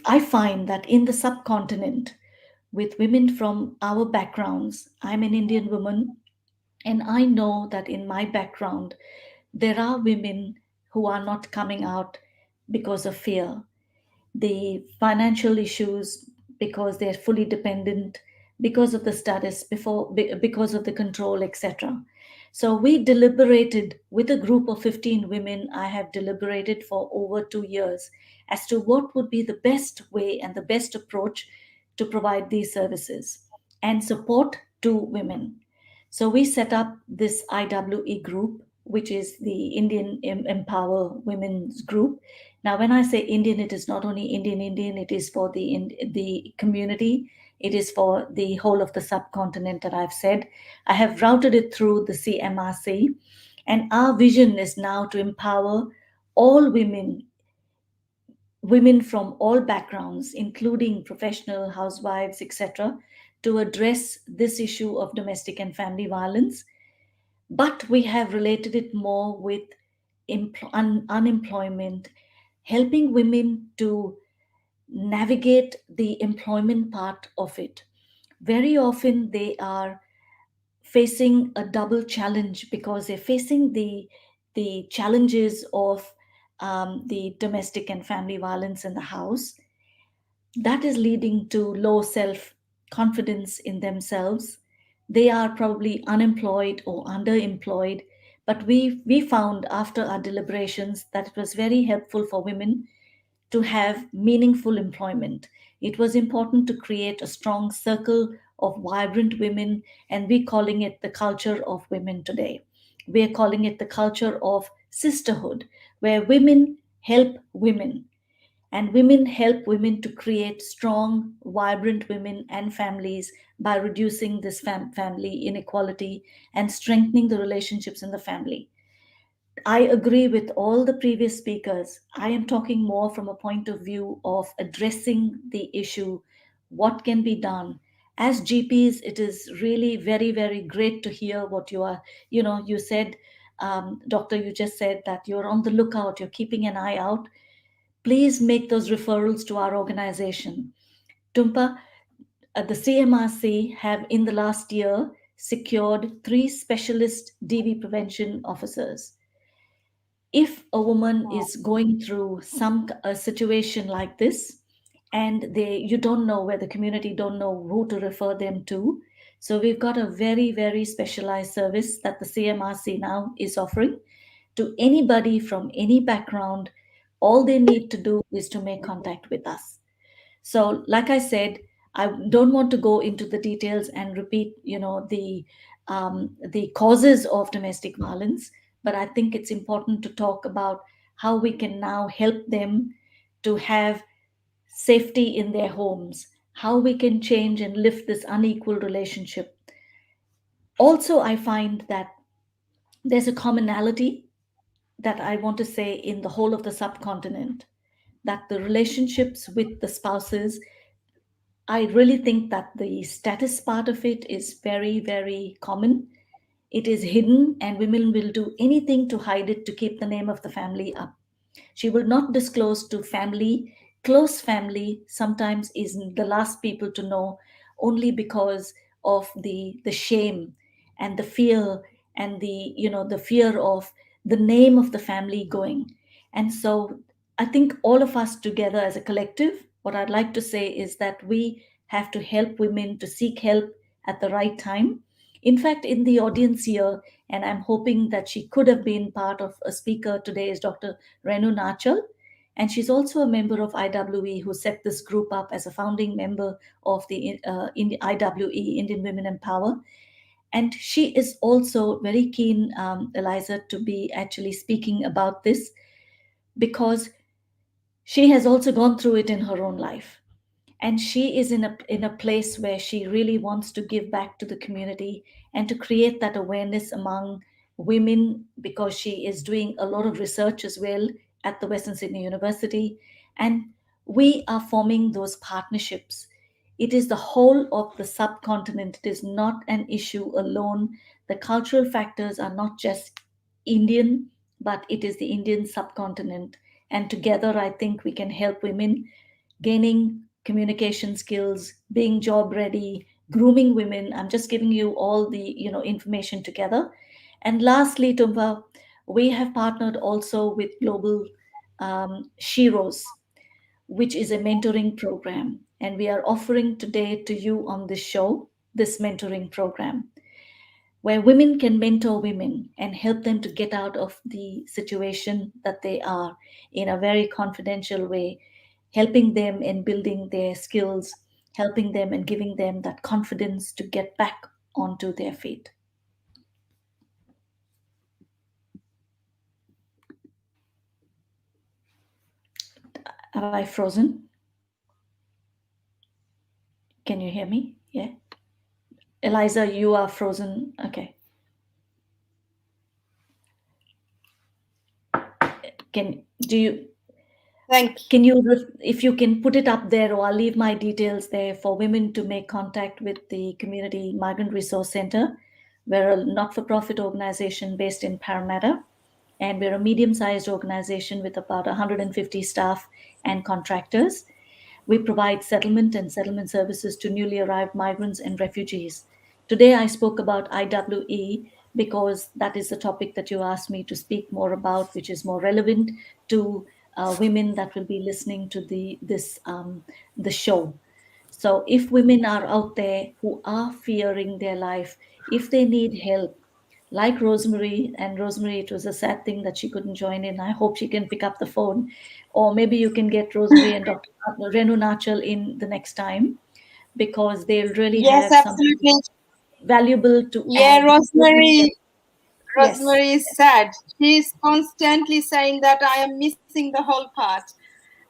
I find that in the subcontinent, with women from our backgrounds, I'm an Indian woman, and I know that in my background, there are women who are not coming out because of fear, the financial issues because they're fully dependent, because of the status, because of the control, etc. So we deliberated with a group of 15 women. I have deliberated for over 2 years as to what would be the best way and the best approach to provide these services and support to women. So we set up this IWE group, which is the Indian Empower Women's Group. Now, when I say Indian, it is not only Indian, it is for the community. It is for the whole of the subcontinent that I've said. I have routed it through the CMRC, and our vision is now to empower all women from all backgrounds, including professional, housewives, etc., to address this issue of domestic and family violence. But we have related it more with unemployment, helping women to navigate the employment part of it. Very often they are facing a double challenge because they're facing the challenges of the domestic and family violence in the house. That is leading to low self confidence in themselves. They are probably unemployed or underemployed. But we found after our deliberations that it was very helpful for women to have meaningful employment. It was important to create a strong circle of vibrant women, and we're calling it the culture of women today. We're calling it the culture of sisterhood, where women help women. And women help women to create strong, vibrant women and families by reducing this family inequality and strengthening the relationships in the family. I agree with all the previous speakers. I am talking more from a point of view of addressing the issue, what can be done. As GPs, it is really very, very great to hear what you said, doctor, you just said that you're on the lookout, you're keeping an eye out. Please make those referrals to our organization. Tumpa, the CMRC have in the last year secured 3 specialist DV prevention officers. If a woman is going through a situation like this, and you don't know where the community don't know who to refer them to, so we've got a very, very specialized service that the CMRC now is offering to anybody from any background. All they need to do is to make contact with us. So, like I said, I don't want to go into the details and repeat, the causes of domestic violence, but I think it's important to talk about how we can now help them to have safety in their homes, how we can change and lift this unequal relationship. Also, I find that there's a commonality that I want to say in the whole of the subcontinent, that the relationships with the spouses, I really think that the status part of it is very, very common. It is hidden, and women will do anything to hide it to keep the name of the family up. She will not disclose to family. Close family sometimes is the last people to know, only because of the shame and the fear, and the fear of the name of the family going. And so I think all of us together as a collective, what I'd like to say is that we have to help women to seek help at the right time. In fact, in the audience here, and I'm hoping that she could have been part of a speaker today, is Dr. Renu Nachal. And she's also a member of IWE, who set this group up as a founding member of the IWE, Indian Women in Power. And she is also very keen, Eliza, to be actually speaking about this, because she has also gone through it in her own life. And she is in a place where she really wants to give back to the community and to create that awareness among women, because she is doing a lot of research as well at the Western Sydney University. And we are forming those partnerships. It is the whole of the subcontinent. It is not an issue alone. The cultural factors are not just Indian, but it is the Indian subcontinent. And together, I think we can help women gaining communication skills, being job ready, grooming women. I'm just giving you all the information together. And lastly, Tumba, we have partnered also with Global Sheroes, which is a mentoring program. And we are offering today to you on this show, this mentoring program, where women can mentor women and help them to get out of the situation that they are in a very confidential way, helping them in building their skills, helping them and giving them that confidence to get back onto their feet. Have I frozen? Can you hear me? Yeah. Eliza, you are frozen. Okay. Can you, if you can put it up there, or I'll leave my details there for women to make contact with the Community Migrant Resource Center. We're a not-for-profit organization based in Parramatta, and we're a medium-sized organization with about 150 staff and contractors. We provide settlement and settlement services to newly arrived migrants and refugees. Today, I spoke about IWE because that is the topic that you asked me to speak more about, which is more relevant to women that will be listening to the show. So if women are out there who are fearing their life, if they need help, like Rosemary, it was a sad thing that she couldn't join in. I hope she can pick up the phone, or maybe you can get Rosemary and Dr. Renu Nachal in the next time, because they'll really have something valuable to add. Rosemary Yes. is sad. She's constantly saying that I am missing the whole part.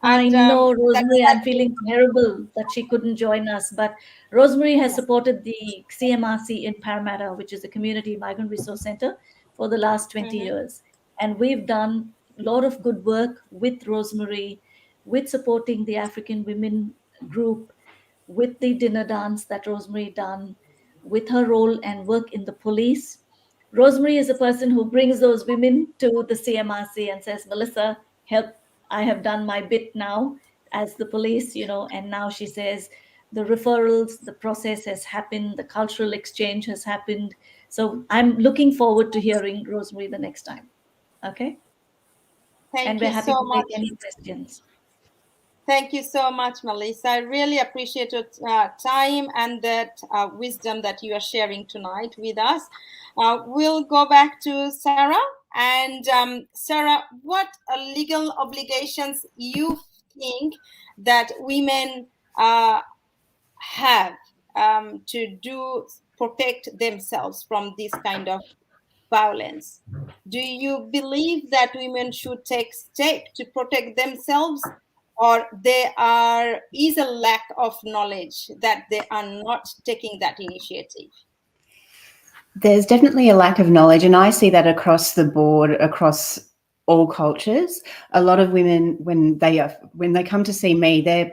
I know, Rosemary, I'm feeling terrible that she couldn't join us, but Rosemary has supported the CMRC in Parramatta, which is the Community Migrant Resource Center, for the last 20 years. And we've done a lot of good work with Rosemary, with supporting the African women group, with the dinner dance that Rosemary done, with her role and work in the police. Rosemary is a person who brings those women to the CMRC and says, Melissa, help. I have done my bit now as the police, and now she says the referrals, the process has happened, the cultural exchange has happened. So I'm looking forward to hearing Rosemary the next time. Okay? Thank we're you happy so to much. take any questions. Thank you so much, Melissa. I really appreciate your time and that wisdom that you are sharing tonight with us. We'll go back to Sarah. And Sarah, what legal obligations you think that women have to protect themselves from this kind of violence? Do you believe that women should take steps to protect themselves, or there is a lack of knowledge that they are not taking that initiative? There's definitely a lack of knowledge, and I see that across the board, across all cultures. A lot of women, when they come to see me, they've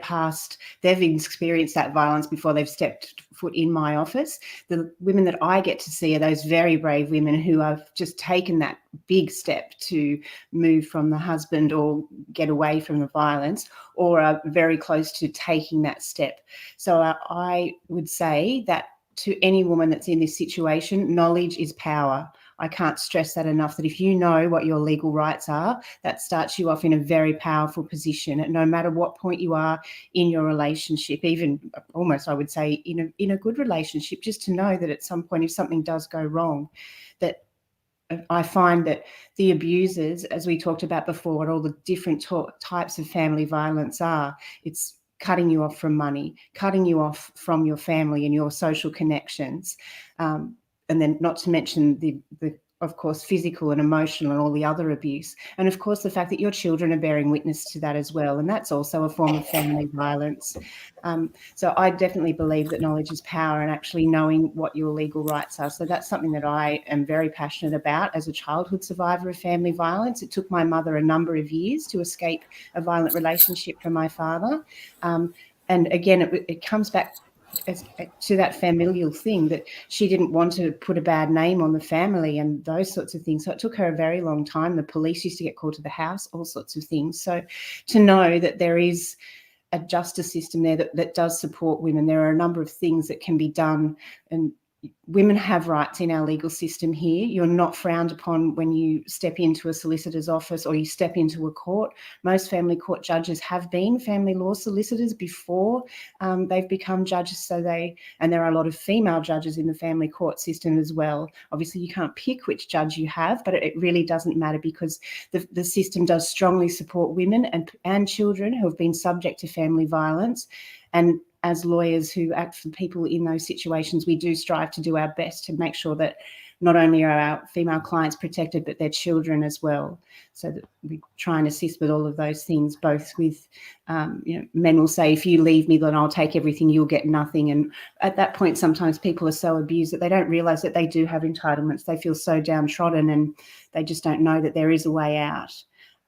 experienced that violence before they've stepped foot in my office. The women that I get to see are those very brave women who have just taken that big step to move from the husband or get away from the violence, or are very close to taking that step. So I would say that to any woman that's in this situation, knowledge is power. I can't stress that enough, that if you know what your legal rights are, that starts you off in a very powerful position at no matter what point you are in your relationship, even almost I would say in a good relationship, just to know that at some point if something does go wrong, that I find that the abusers, as we talked about before, what all the different types of family violence are, it's cutting you off from money, cutting you off from your family and your social connections. And then not to mention the of course, physical and emotional and all the other abuse. And of course, the fact that your children are bearing witness to that as well. And that's also a form of family violence. So I definitely believe that knowledge is power, and actually knowing what your legal rights are. So that's something that I am very passionate about as a childhood survivor of family violence. It took my mother a number of years to escape a violent relationship from my father. And again, it comes back to that familial thing, that she didn't want to put a bad name on the family and those sorts of things. So it took her a very long time. The police used to get called to the house, all sorts of things. So to know that there is a justice system there that does support women, there are a number of things that can be done, and women have rights in our legal system here. You're not frowned upon when you step into a solicitor's office or you step into a court. Most family court judges have been family law solicitors before they've become judges. And there are a lot of female judges in the family court system as well. Obviously, you can't pick which judge you have, but it really doesn't matter, because the system does strongly support women and children who have been subject to family violence. And as lawyers who act for people in those situations, we do strive to do our best to make sure that not only are our female clients protected, but their children as well. So that we try and assist with all of those things, both with, men will say, if you leave me, then I'll take everything, you'll get nothing. And at that point, sometimes people are so abused that they don't realise that they do have entitlements. They feel so downtrodden and they just don't know that there is a way out.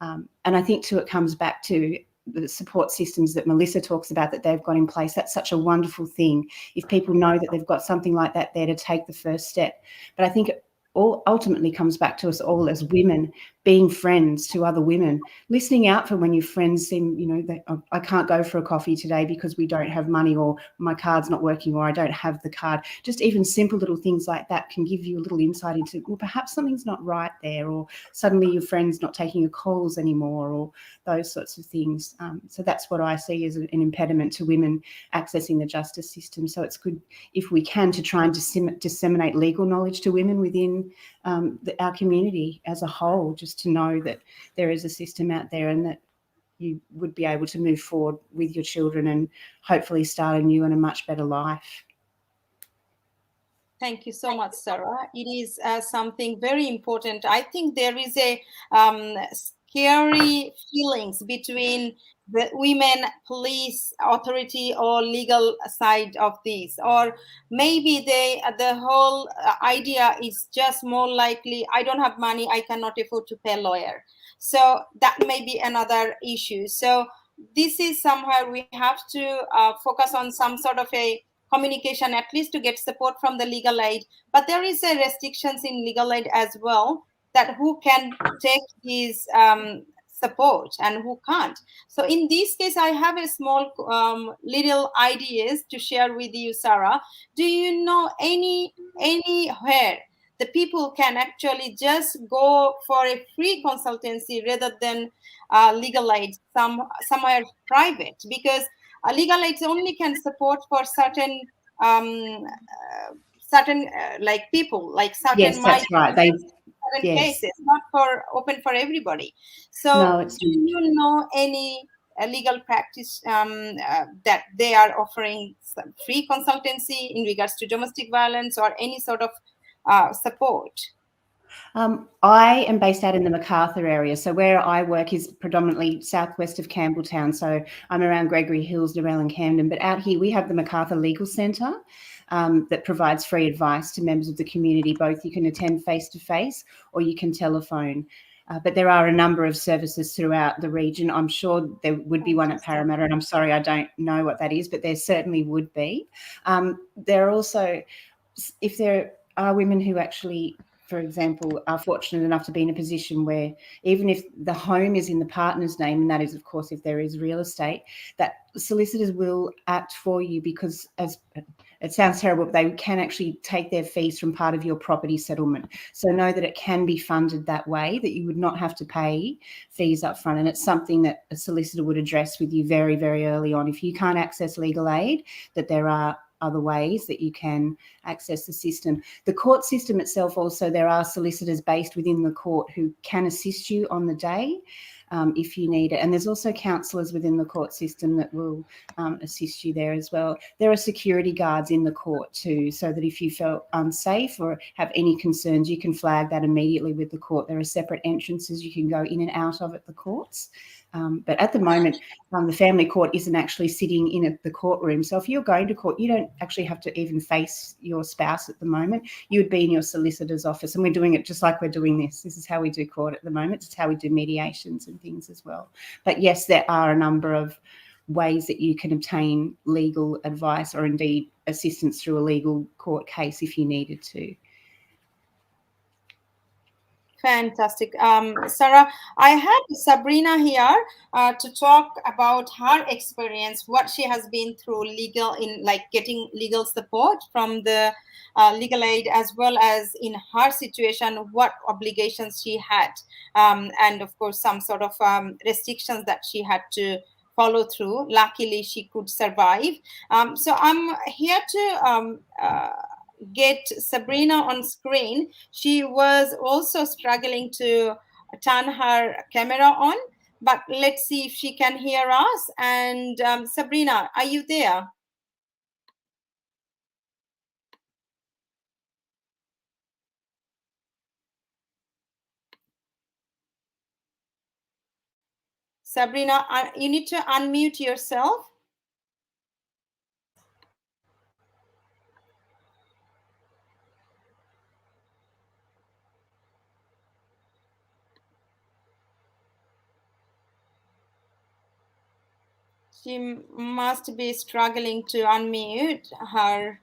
And I think too, it comes back to the support systems that Melissa talks about that they've got in place. That's such a wonderful thing if people know that they've got something like that there to take the first step. But I think it all ultimately comes back to us all as women being friends to other women, listening out for when your friends seem, I can't go for a coffee today because we don't have money, or my card's not working, or I don't have the card. Just even simple little things like that can give you a little insight into, well, perhaps something's not right there, or suddenly your friend's not taking your calls anymore, or those sorts of things. So that's what I see as an impediment to women accessing the justice system. So it's good if we can to try and disseminate legal knowledge to women within our community as a whole, just to know that there is a system out there and that you would be able to move forward with your children and hopefully start a new and a much better life. Thank you so much, Sarah. It is something very important. I think there is a scary feelings between the women police authority or legal side of this, or maybe the whole idea is just more likely, I don't have money, I cannot afford to pay a lawyer. So that may be another issue. So this is somewhere we have to focus on some sort of a communication, at least to get support from the legal aid. But there is a restrictions in legal aid as well, that who can take his support and who can't. So in this case, I have a small little ideas to share with you, Sarah. Do you know anywhere the people can actually just go for a free consultancy rather than legal aid somewhere private? Because legal aid only can support for certain like people, like certain yes, that's right. certain yes. cases, not for open for everybody. So No, do you know any legal practice that they are offering some free consultancy in regards to domestic violence or any sort of support? I am based out in the Macarthur area. So where I work is predominantly southwest of Campbelltown. So I'm around Gregory Hills, Narelle and Camden. But out here we have the Macarthur Legal Centre that provides free advice to members of the community. Both you can attend face-to-face or you can telephone. But there are a number of services throughout the region. I'm sure there would be one at Parramatta, and I'm sorry I don't know what that is, but there certainly would be. There are also, if there are women who actually, for example, are fortunate enough to be in a position where even if the home is in the partner's name, and that is, of course, if there is real estate, that solicitors will act for you, because, as it sounds terrible, but they can actually take their fees from part of your property settlement. So know that it can be funded that way, that you would not have to pay fees up front. And it's something that a solicitor would address with you very, very early on. If you can't access legal aid, that there are other ways that you can access the system. The court system itself also, there are solicitors based within the court who can assist you on the day if you need it. And there's also counsellors within the court system that will assist you there as well. There are security guards in the court too, so that if you felt unsafe or have any concerns, you can flag that immediately with the court. There are separate entrances you can go in and out of at the courts. But at the moment, the family court isn't actually sitting in the courtroom. So if you're going to court, you don't actually have to even face your spouse at the moment. You would be in your solicitor's office, and we're doing it just like we're doing this. This is how we do court at the moment. It's how we do mediations and things as well. But yes, there are a number of ways that you can obtain legal advice or indeed assistance through a legal court case if you needed to. Fantastic. Sarah, I had Sabrina here to talk about her experience, what she has been through getting legal support from the legal aid, as well as in her situation, what obligations she had, and of course, some sort of restrictions that she had to follow through. Luckily, she could survive. So I'm here to get Sabrina on screen. She was also struggling to turn her camera on, but let's see if she can hear us. And Sabrina, are you there? Sabrina, you need to unmute yourself. She must be struggling to unmute her.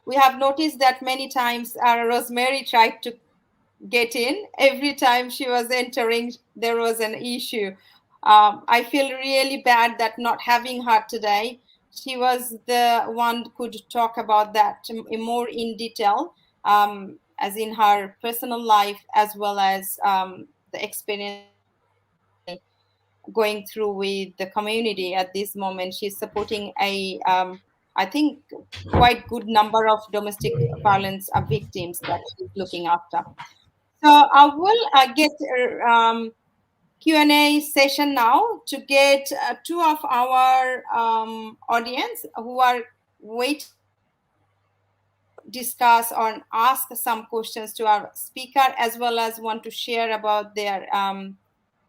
We have noticed that many times Rosemary tried to get in. Every time she was entering, there was an issue. I feel really bad that not having her today. She was the one who could talk about that more in detail, as in her personal life, as well as the experience going through with the community at this moment. She's supporting I think, quite good number of domestic violence victims that she's looking after. So I will get Q&A session now to get two of our audience who are waiting to discuss or ask some questions to our speaker, as well as want to share about their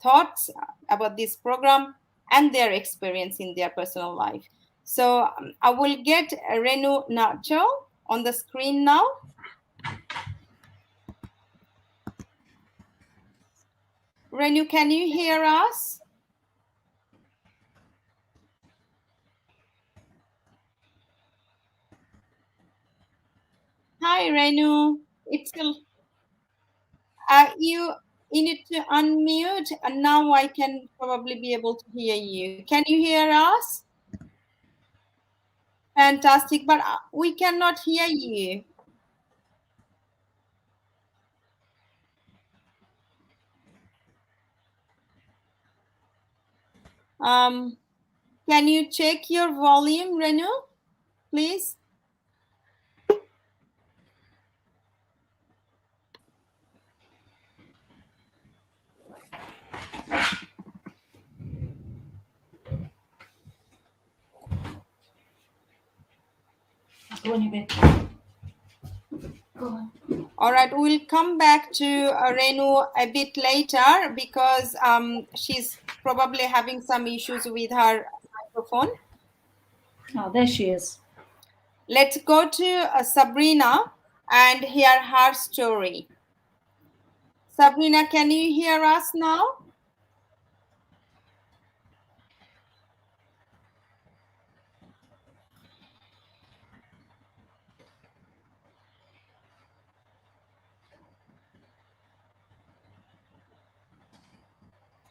thoughts about this program and their experience in their personal life. So I will get Renu Nacho on the screen now. Renu, can you hear us? Hi, Renu. It's still you need to unmute, and now I can probably be able to hear you. Can you hear us? Fantastic, but we cannot hear you. Can you check your volume, Renu, please? Go on, you bet. Go on. All right, we'll come back to Renu a bit later because she's probably having some issues with her microphone. Oh, there she is. Let's go to Sabrina. and hear her story. Sabrina, can you hear us now?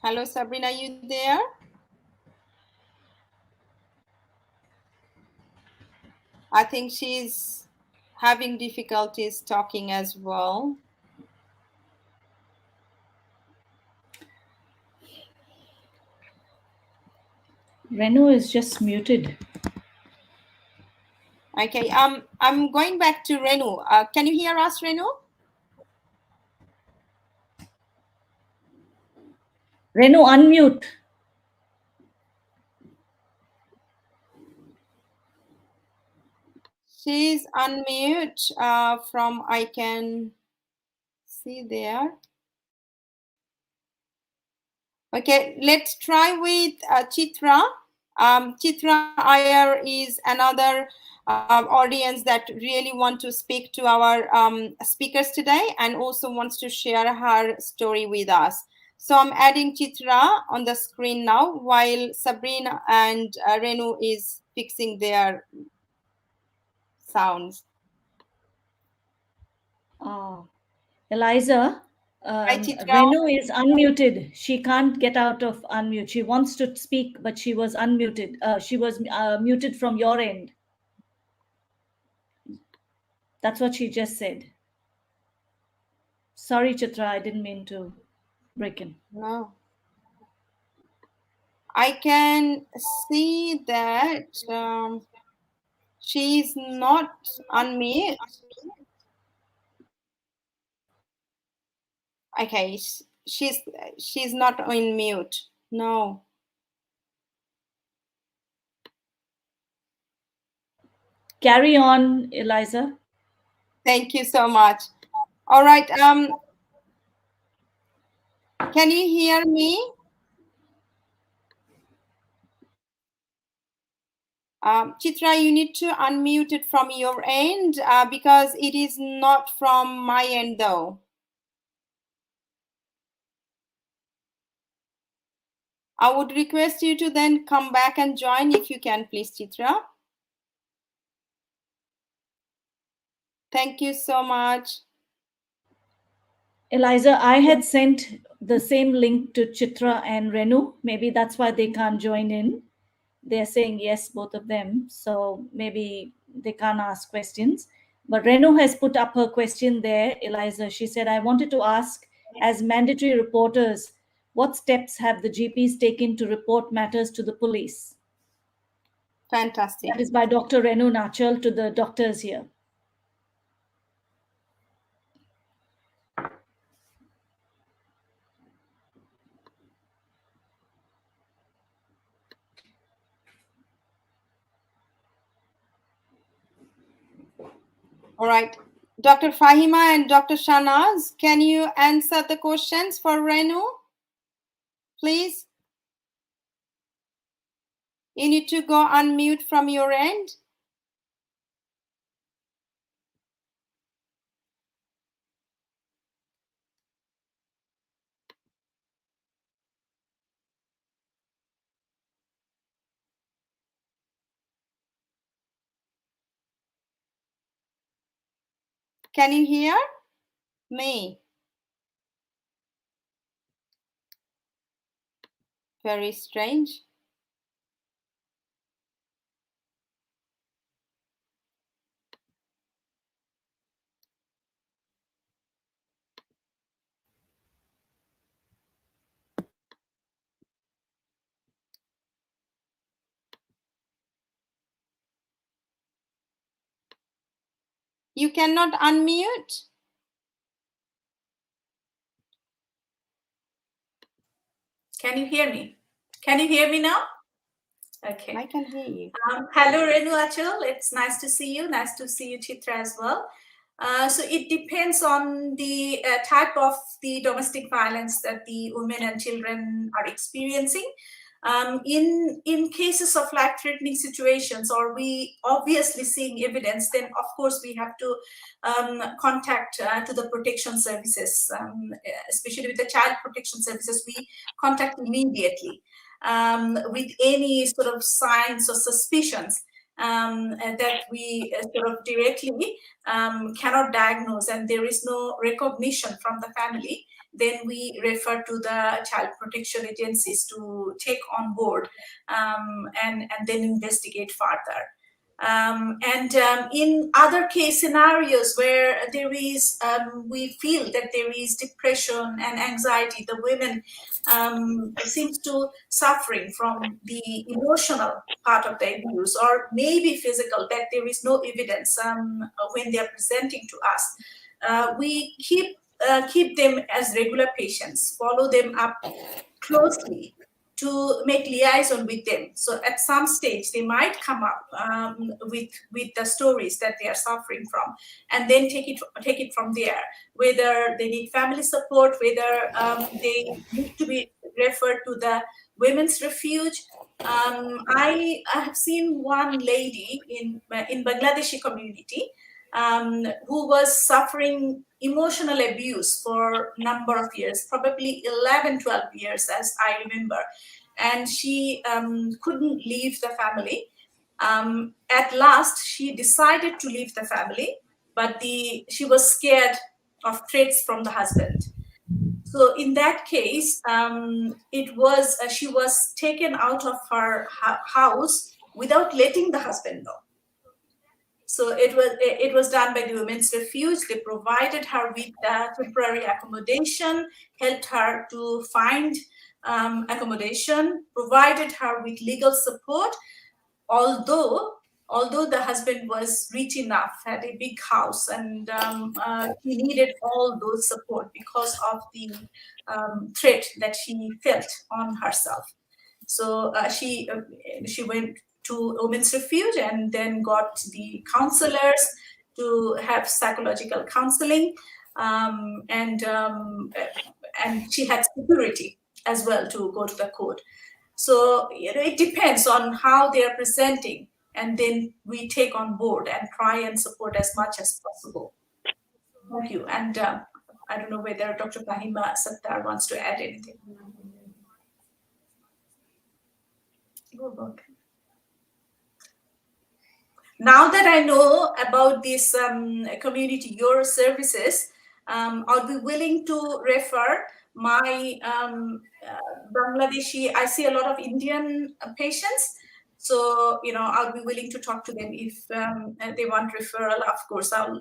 Hello, Sabrina, are you there? I think she's having difficulties talking as well. Renu is just muted. Okay, I'm going back to Renu. Can you hear us, Renu? Renu, unmute. She's unmute from, I can see there. Okay, let's try with Chitra. Chitra Iyer is another audience that really want to speak to our speakers today and also wants to share her story with us. So I'm adding Chitra on the screen now while Sabrina and Renu is fixing their sounds. Eliza, Renu is unmuted. She can't get out of unmute. She wants to speak, but she was unmuted. She was muted from your end. That's what she just said. Sorry, Chitra, I didn't mean to break in. No. I can see that she's not unmute. Okay, she's not on mute. No. Carry on, Eliza. Thank you so much. All right. Can you hear me? Chitra, you need to unmute it from your end because it is not from my end though. I would request you to then come back and join if you can, please, Chitra. Thank you so much. Eliza, I had sent the same link to Chitra and Renu. Maybe that's why they can't join in. They're saying yes, both of them. So maybe they can't ask questions. But Renu has put up her question there, Eliza. She said, I wanted to ask, as mandatory reporters, what steps have the GPs taken to report matters to the police? Fantastic. That is by Dr. Renu Nachal to the doctors here. All right. Dr. Fahima and Dr. Shanaz, can you answer the questions for Renu? Please. You need to go unmute from your end. Can you hear me? Very strange. You cannot unmute? Can you hear me? Can you hear me now? Okay. I can hear you. Hello, Renu Achal. It's nice to see you. Nice to see you, Chitra, as well. So it depends on the type of the domestic violence that the women and children are experiencing. In cases of life-threatening situations, or we obviously seeing evidence, then of course we have to contact to the protection services, especially with the child protection services. We contact immediately with any sort of signs or suspicions that we sort of directly cannot diagnose, and there is no recognition from the family. Then we refer to the child protection agencies to take on board and then investigate further. In other case scenarios where there is, we feel that there is depression and anxiety, the women seems to suffering from the emotional part of the abuse, or maybe physical, that there is no evidence when they are presenting to us. We keep them as regular patients, follow them up closely to make liaison with them. So at some stage, they might come up with the stories that they are suffering from, and then take it from there. Whether they need family support, whether they need to be referred to the women's refuge. I have seen one lady in Bangladeshi community who was suffering emotional abuse for a number of years, probably 11, 12 years, as I remember. And she couldn't leave the family. At last, she decided to leave the family, but she was scared of threats from the husband. So in that case, she was taken out of her house without letting the husband know. So it was done by the Women's Refuge. They provided her with temporary accommodation, helped her to find accommodation, provided her with legal support. Although the husband was rich enough, had a big house, and he needed all those support because of the threat that she felt on herself. So she went to Women's Refuge and then got the counselors to have psychological counseling, and she had security as well to go to the court. So it depends on how they are presenting, and then we take on board and try and support as much as possible. Thank you. And I don't know whether Dr. Fahima Sattar wants to add anything. Now that I know about this community, your services, I'll be willing to refer my Bangladeshi. I see a lot of Indian patients, so I'll be willing to talk to them if they want referral. Of course, I'll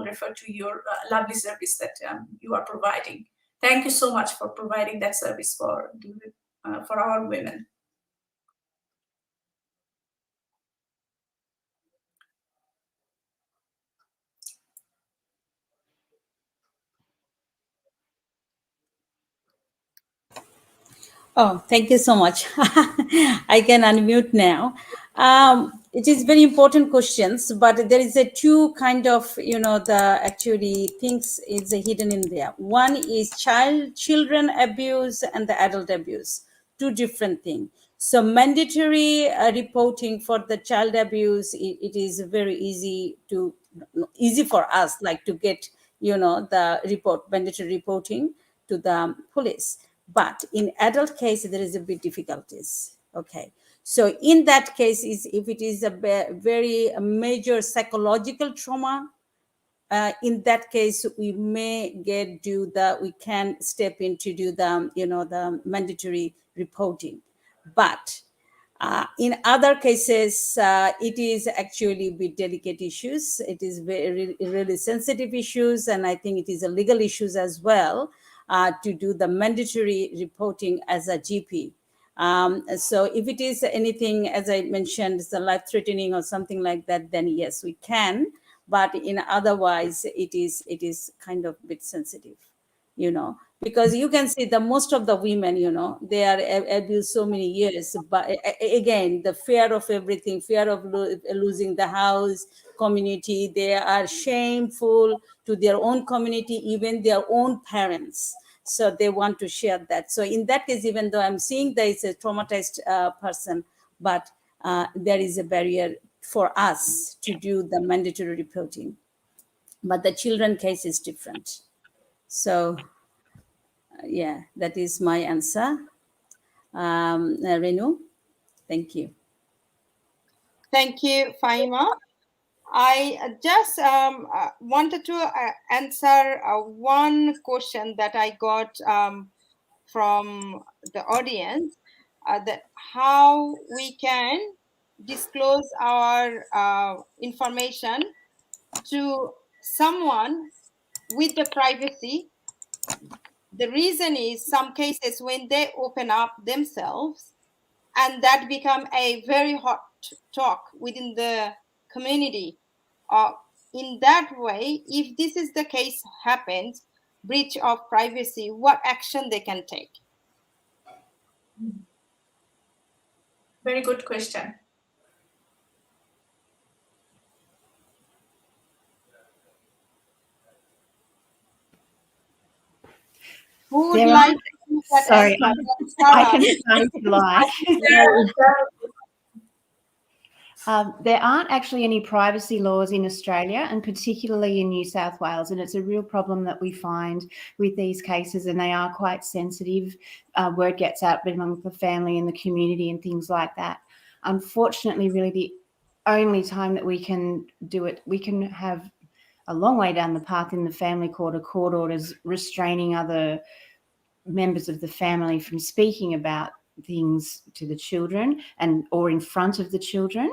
refer to your lovely service that you are providing. Thank you so much for providing that service for our women. Oh, thank you so much. I can unmute now. It is very important questions, but there is a two kind of, the actually things is hidden in there. One is children abuse and the adult abuse, two different things. So mandatory reporting for the child abuse, it is very easy for us, like to get, the mandatory reporting to the police. But in adult case, there is a bit difficulties. Okay. So in that case, if it is a very major psychological trauma, in that case, we may we can step in to do the mandatory reporting. But in other cases, it is actually with delicate issues. It is very really sensitive issues, and I think it is a legal issues as well to do the mandatory reporting as a GP. So if it is anything, as I mentioned, it's a life-threatening or something like that, then yes, we can. But in otherwise, it is kind of a bit sensitive, because you can see the most of the women, they are abused so many years. But again, the fear of everything, fear of losing the house, community, they are shameful to their own community, even their own parents. So they want to share that. So in that case, even though I'm seeing there is a traumatized person, but there is a barrier for us to do the mandatory reporting. But the children case is different. So yeah, that is my answer. Renu, thank you. Thank you, Faima. I just wanted to answer one question that I got from the audience, that how we can disclose our information to someone with the privacy. The reason is some cases when they open up themselves, and that become a very hot talk within the community. In that way, if this is the case happens, breach of privacy, what action they can take? Very good question. Who would like to give that Sorry, answer? I can start if you like. There aren't actually any privacy laws in Australia, and particularly in New South Wales, and it's a real problem that we find with these cases, and they are quite sensitive. Word gets out among the family and the community and things like that. Unfortunately, really the only time that we can do it, we can have a long way down the path in the family court, a court orders restraining other members of the family from speaking about things to the children and or in front of the children.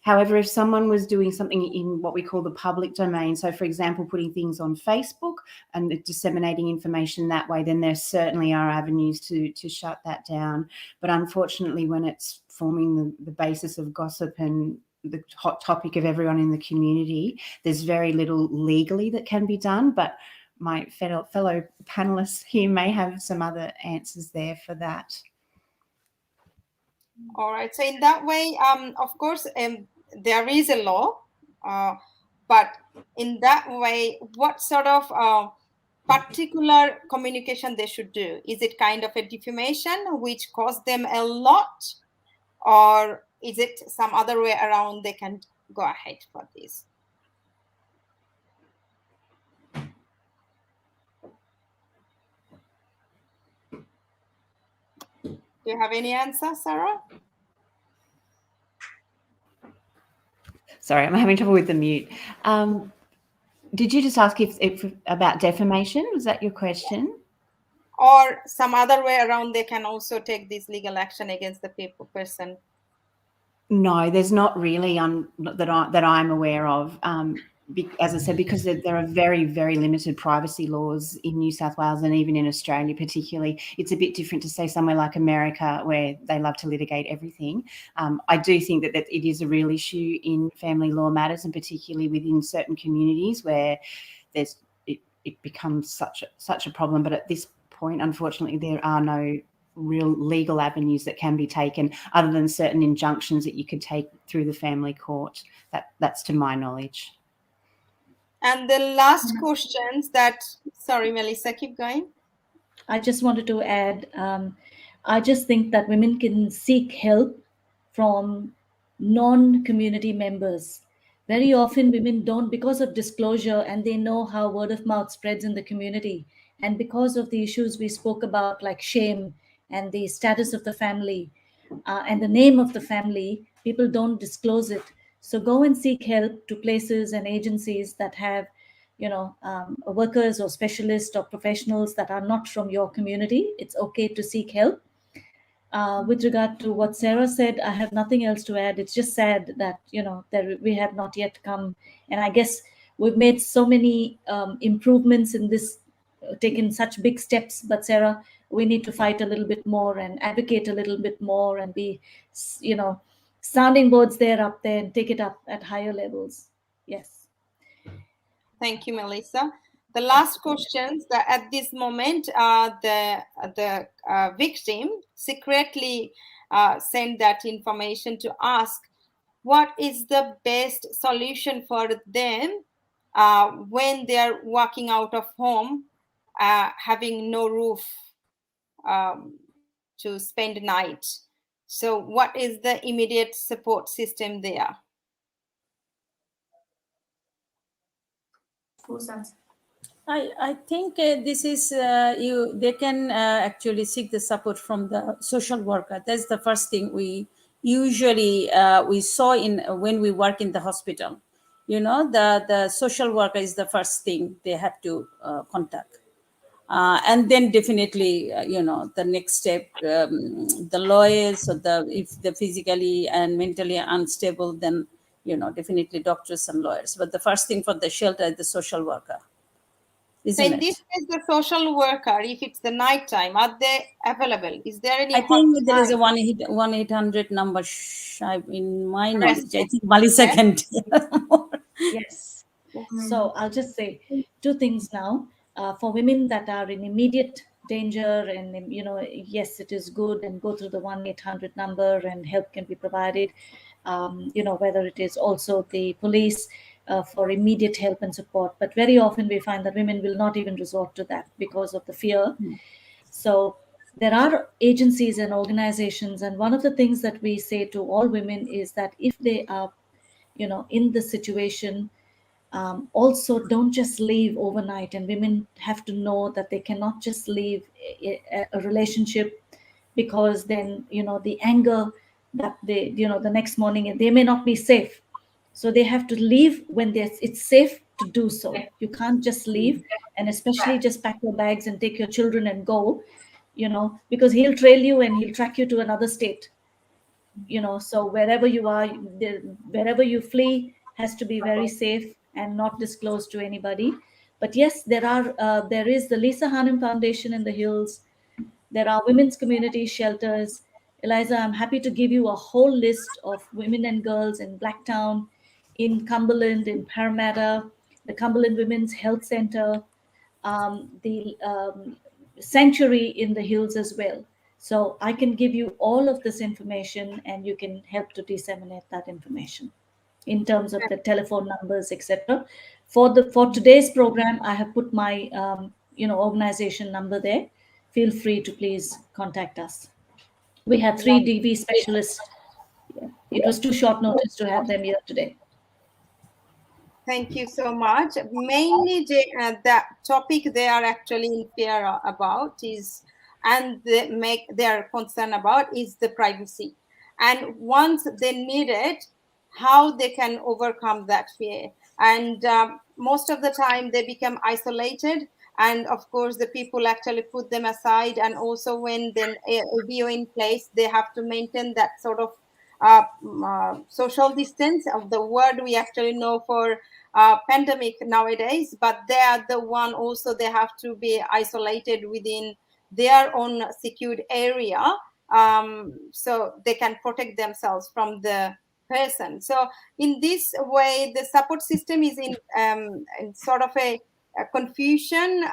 However, if someone was doing something in what we call the public domain, so for example, putting things on Facebook and disseminating information that way, then there certainly are avenues to shut that down. But unfortunately, when it's forming the basis of gossip and the hot topic of everyone in the community, there's very little legally that can be done. But my fellow panelists here may have some other answers there for that. All right. So in that way, of course, there is a law, but in that way, what sort of particular communication they should do? Is it kind of a defamation which costs them a lot, or is it some other way around they can go ahead for this? Do you have any answer, Sarah? Sorry, I'm having trouble with the mute. Did you just ask if about defamation? Was that your question? Or some other way around, they can also take this legal action against the person? No, there's not really that I'm aware of. As I said, because there are very, very limited privacy laws in New South Wales and even in Australia particularly. It's a bit different to say somewhere like America where they love to litigate everything. I do think that it is a real issue in family law matters, and particularly within certain communities where it becomes such a problem. But at this point, unfortunately, there are no real legal avenues that can be taken other than certain injunctions that you could take through the family court. That's to my knowledge. And the last questions that, sorry, Melissa, keep going. I just wanted to add, I just think that women can seek help from non-community members. Very often women don't, because of disclosure, and they know how word of mouth spreads in the community. And because of the issues we spoke about, like shame and the status of the family and the name of the family, people don't disclose it. So go and seek help to places and agencies that have, workers or specialists or professionals that are not from your community. It's okay to seek help. With regard to what Sarah said, I have nothing else to add. It's just sad that, we have not yet come. And I guess we've made so many improvements in this, taken such big steps. But Sarah, we need to fight a little bit more and advocate a little bit more and be, sounding boards there up there and take it up at higher levels. Yes. Thank you, Melissa. The last questions that at this moment, the victim secretly sent that information to ask what is the best solution for them when they are walking out of home having no roof to spend night. So what is the immediate support system there? I think this is they can actually seek the support from the social worker. That's the first thing we usually we saw in when we work in the hospital. The social worker is the first thing they have to contact. And then definitely, the next step, the lawyers, or if they're physically and mentally unstable, then, definitely doctors and lawyers. But the first thing for the shelter is the social worker. So in this case, the social worker, if it's the night time, are they available? Is there any? I think there is a 1-800 number in my knowledge. I think Melissa can tell. Yes. So I'll just say two things now. For women that are in immediate danger, and yes, it is good, and go through the 1-800 number, and help can be provided. Whether it is also the police for immediate help and support. But very often we find that women will not even resort to that because of the fear. So there are agencies and organizations, and one of the things that we say to all women is that if they are, in the situation, also don't just leave overnight. And women have to know that they cannot just leave a relationship, because then the anger that they the next morning they may not be safe. So they have to leave when it's safe to do so. You can't just leave, and especially just pack your bags and take your children and go, because he'll trail you and he'll track you to another state. So wherever you are, wherever you flee has to be very safe and not disclosed to anybody. But yes, there is the Lisa Hanem Foundation in the hills. There are women's community shelters. Eliza, I'm happy to give you a whole list of women and girls in Blacktown, in Cumberland, in Parramatta, the Cumberland Women's Health Center, the sanctuary in the hills as well. So I can give you all of this information, and you can help to disseminate that information in terms of the telephone numbers, etc. For today's program, I have put my organization number there. Feel free to please contact us. We have 3 DV specialists. It was too short notice to have them here today. Thank you so much. Mainly, the topic they are actually in fear about is, and they are concerned about, is the privacy. And once they need it, how they can overcome that fear. And most of the time they become isolated. And of course, the people actually put them aside. And also when then a LBO in place, they have to maintain that sort of social distance of the word we actually know for pandemic nowadays, but they are the one also they have to be isolated within their own secured area, so they can protect themselves from the person. So in this way, the support system is in sort of a confusion,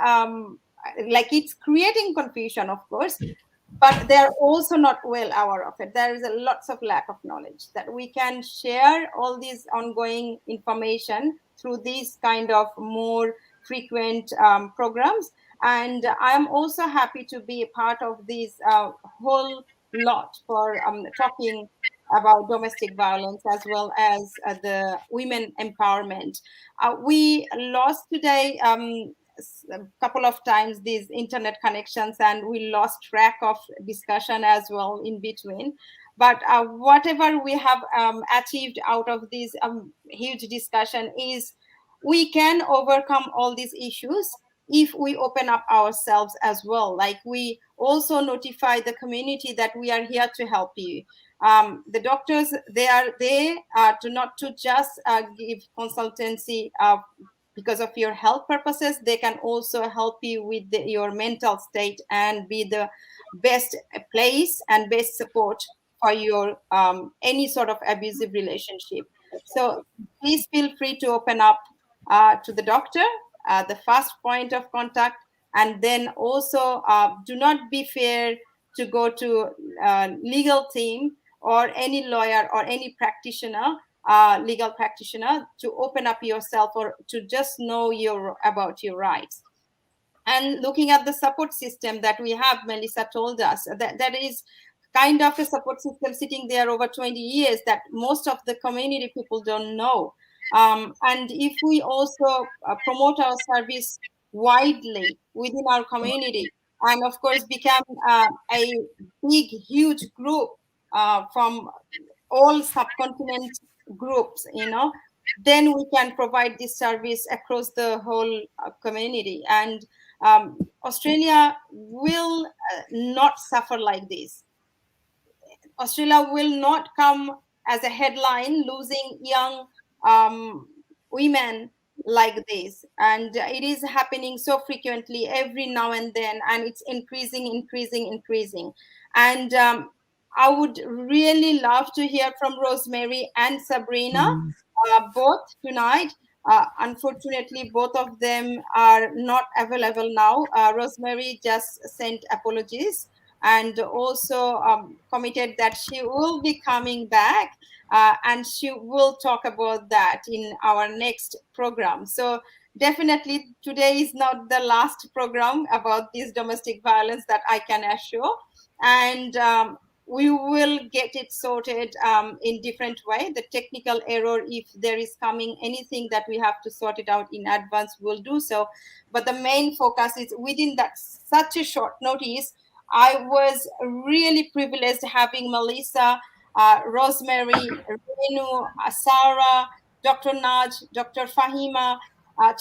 like it's creating confusion, of course, but they're also not well aware of it. There is a lots of lack of knowledge that we can share all these ongoing information through these kind of more frequent programs. And I'm also happy to be a part of this whole lot for talking about domestic violence as well as the women empowerment. We lost today a couple of times these internet connections, and we lost track of discussion as well in between. But whatever we have achieved out of this huge discussion is we can overcome all these issues if we open up ourselves as well. Like we also notify the community that we are here to help you. The doctors, they are there to not to just give consultancy because of your health purposes. They can also help you with your mental state and be the best place and best support for your any sort of abusive relationship. So please feel free to open up to the doctor, the first point of contact, and then also do not be fear to go to legal team or any lawyer or any practitioner, legal practitioner, to open up yourself or to just know about your rights. And looking at the support system that we have, Melissa told us, that is kind of a support system sitting there over 20 years that most of the community people don't know. And if we also promote our service widely within our community, and of course become a big, huge group from all subcontinent groups, then we can provide this service across the whole community. And Australia will not suffer like this. Australia will not come as a headline losing young women like this. And it is happening so frequently every now and then, and it's increasing. And I would really love to hear from Rosemary and Sabrina both tonight. Unfortunately, both of them are not available now. Rosemary just sent apologies and also committed that she will be coming back and she will talk about that in our next program. So definitely today is not the last program about this domestic violence, that I can assure. And we will get it sorted in different way. The technical error, if there is coming anything that we have to sort it out in advance, we'll do so. But the main focus is within that such a short notice. I was really privileged having Melissa, Rosemary, Renu, Sarah, Dr. Naj, Dr. Fahima,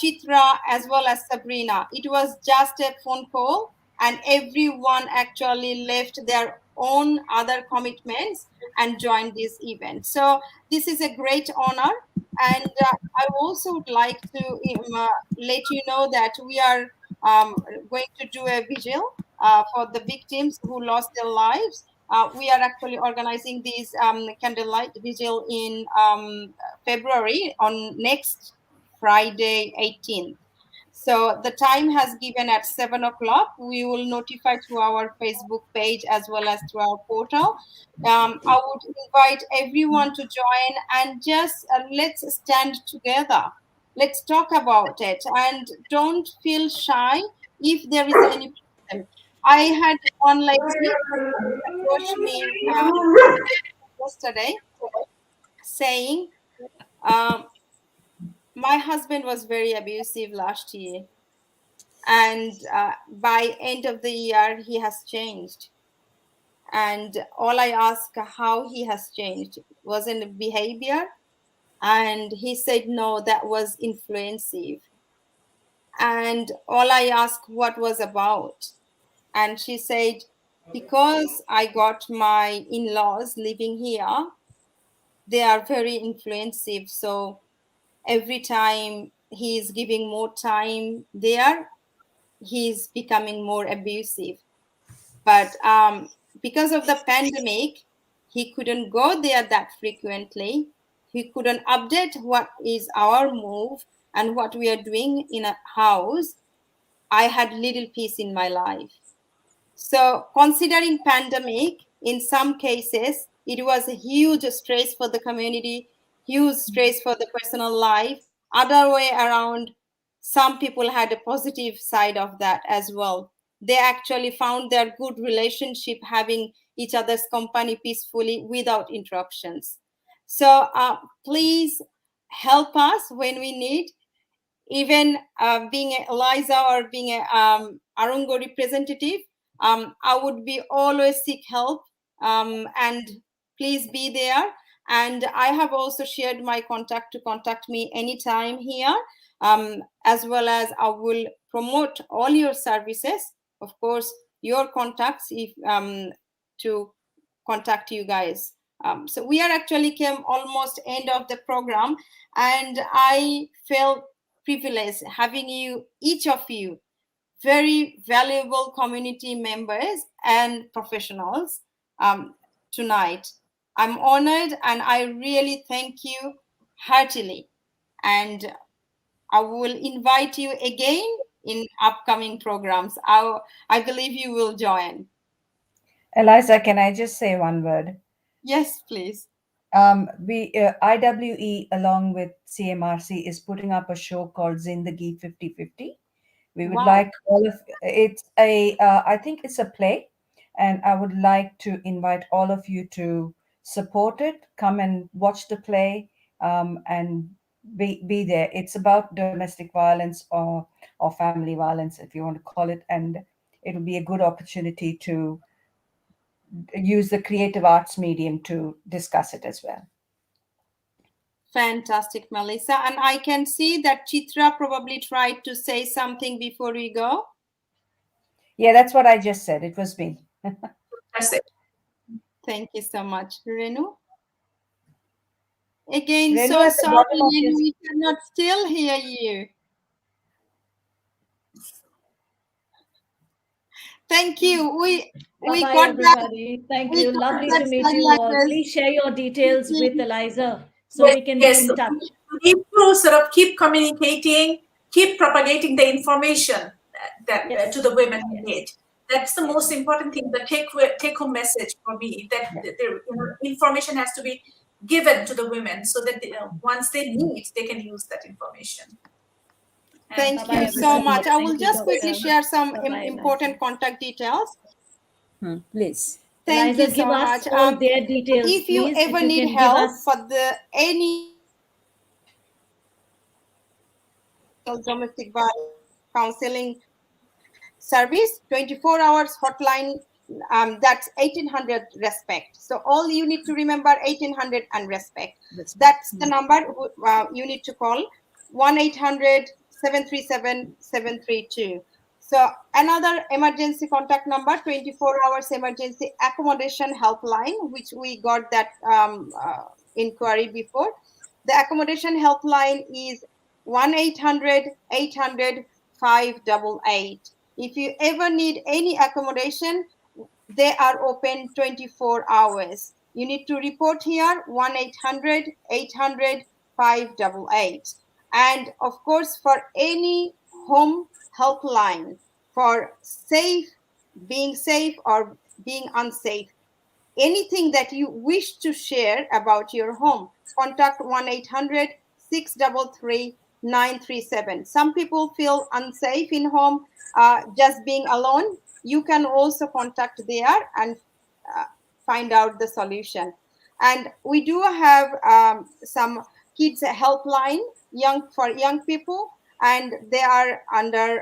Chitra, as well as Sabrina. It was just a phone call, and everyone actually left their own other commitments and joined this event. So this is a great honor. And I also would like to let you know that we are going to do a vigil for the victims who lost their lives. We are actually organizing this candlelight vigil in February on next Friday, 18th. So the time has given at 7 o'clock. We will notify to our Facebook page as well as to our portal. I would invite everyone to join and just let's stand together. Let's talk about it and don't feel shy if there is any problem. I had one lady approach me yesterday saying, my husband was very abusive last year, and by end of the year he has changed. And all I asked how he has changed was in behavior, and he said no, that was influensive. And all I asked what was about, and she said, because I got my in-laws living here, they are very influensive. So every time he is giving more time there, he's becoming more abusive. But because of the pandemic, he couldn't go there that frequently. He couldn't update what is our move and what we are doing in a house. I had little peace in my life. So considering pandemic, in some cases, it was a huge stress for the community, huge stress for the personal life. Other way around, some people had a positive side of that as well. They actually found their good relationship having each other's company peacefully without interruptions. So please help us when we need, even being a Eliza or being a Arungo representative. I would be always seek help, and please be there. And I have also shared my contact to contact me anytime here, as well as I will promote all your services, of course, your contacts if to contact you guys. So we are actually came almost end of the program, and I felt privileged having you, each of you, very valuable community members and professionals tonight. I'm honored and I really thank you heartily. And I will invite you again in upcoming programs. I believe you will join. Eliza, can I just say one word? Yes, please. IWE along with CMRC is putting up a show called Zindagi 50/50, We would Wow. like all of it's a I think it's a play, and I would like to invite all of you to support it. Come and watch the play, and be there. It's about domestic violence or family violence, if you want to call it, and it'll be a good opportunity to use the creative arts medium to discuss it as well. Fantastic, Melissa. And I can see that Chitra probably tried to say something before we go. Yeah, that's what I just said. It was me. That's it. Thank you so much. Renu? Again, Renu, so at the sorry, bottom of Renu, your- we cannot still hear you. Thank you. We Bye-bye, got everybody. that. Thank We you. got Lovely that to meet sign you all. language. Please share your details Thank with you. Eliza so we can be Yes, in touch. we need to sort of keep communicating, keep propagating the information that Yes. to the women Yes. in need. That's the most important thing, the take-home message for me, that the information has to be given to the women so that once they need, they can use that information. Thank bye-bye, you so everybody. much. I will Thank you, just quickly Doctor. share some Bye-bye, important Eliza. contact details. Please. Thank Eliza, you so give us much. all their details, If you please. ever If you need can give help us for any domestic violence counseling service, 24 hours hotline, that's 1800 respect. So all you need to remember, 1800 and respect. That's the number you need to call, 1-800-737-732. So another emergency contact number, 24 hours emergency accommodation helpline, which we got that inquiry before. The accommodation helpline is 1-800-800-588. If you ever need any accommodation, they are open 24 hours. You need to report here, 1-800-800-588. And of course, for any home helpline for being safe or being unsafe, anything that you wish to share about your home, contact 1-800-633-937. Some people feel unsafe in home, just being alone. You can also contact there and find out the solution. And we do have some kids helpline for young people, and they are under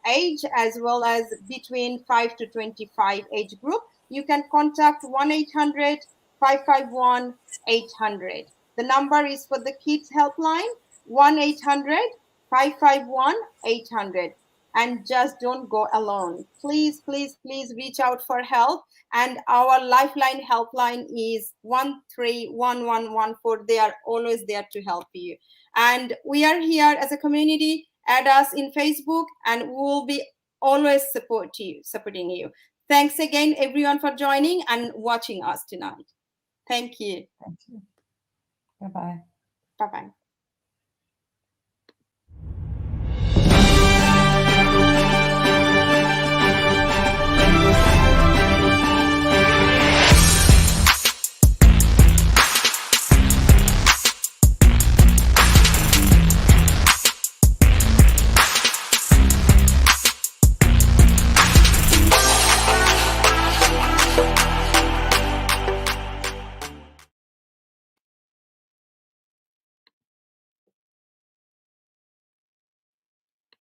age as well as between 5 to 25 age group. You can contact 1-800-551-800. The number is for the kids helpline, 1-800-551-800. And just don't go alone. Please, please, please reach out for help. And our lifeline helpline is 131114. They are always there to help you. And we are here as a community. Add us in Facebook, and we will be always supporting you. Thanks again, everyone, for joining and watching us tonight. Thank you. Thank you. Bye-bye. Bye-bye.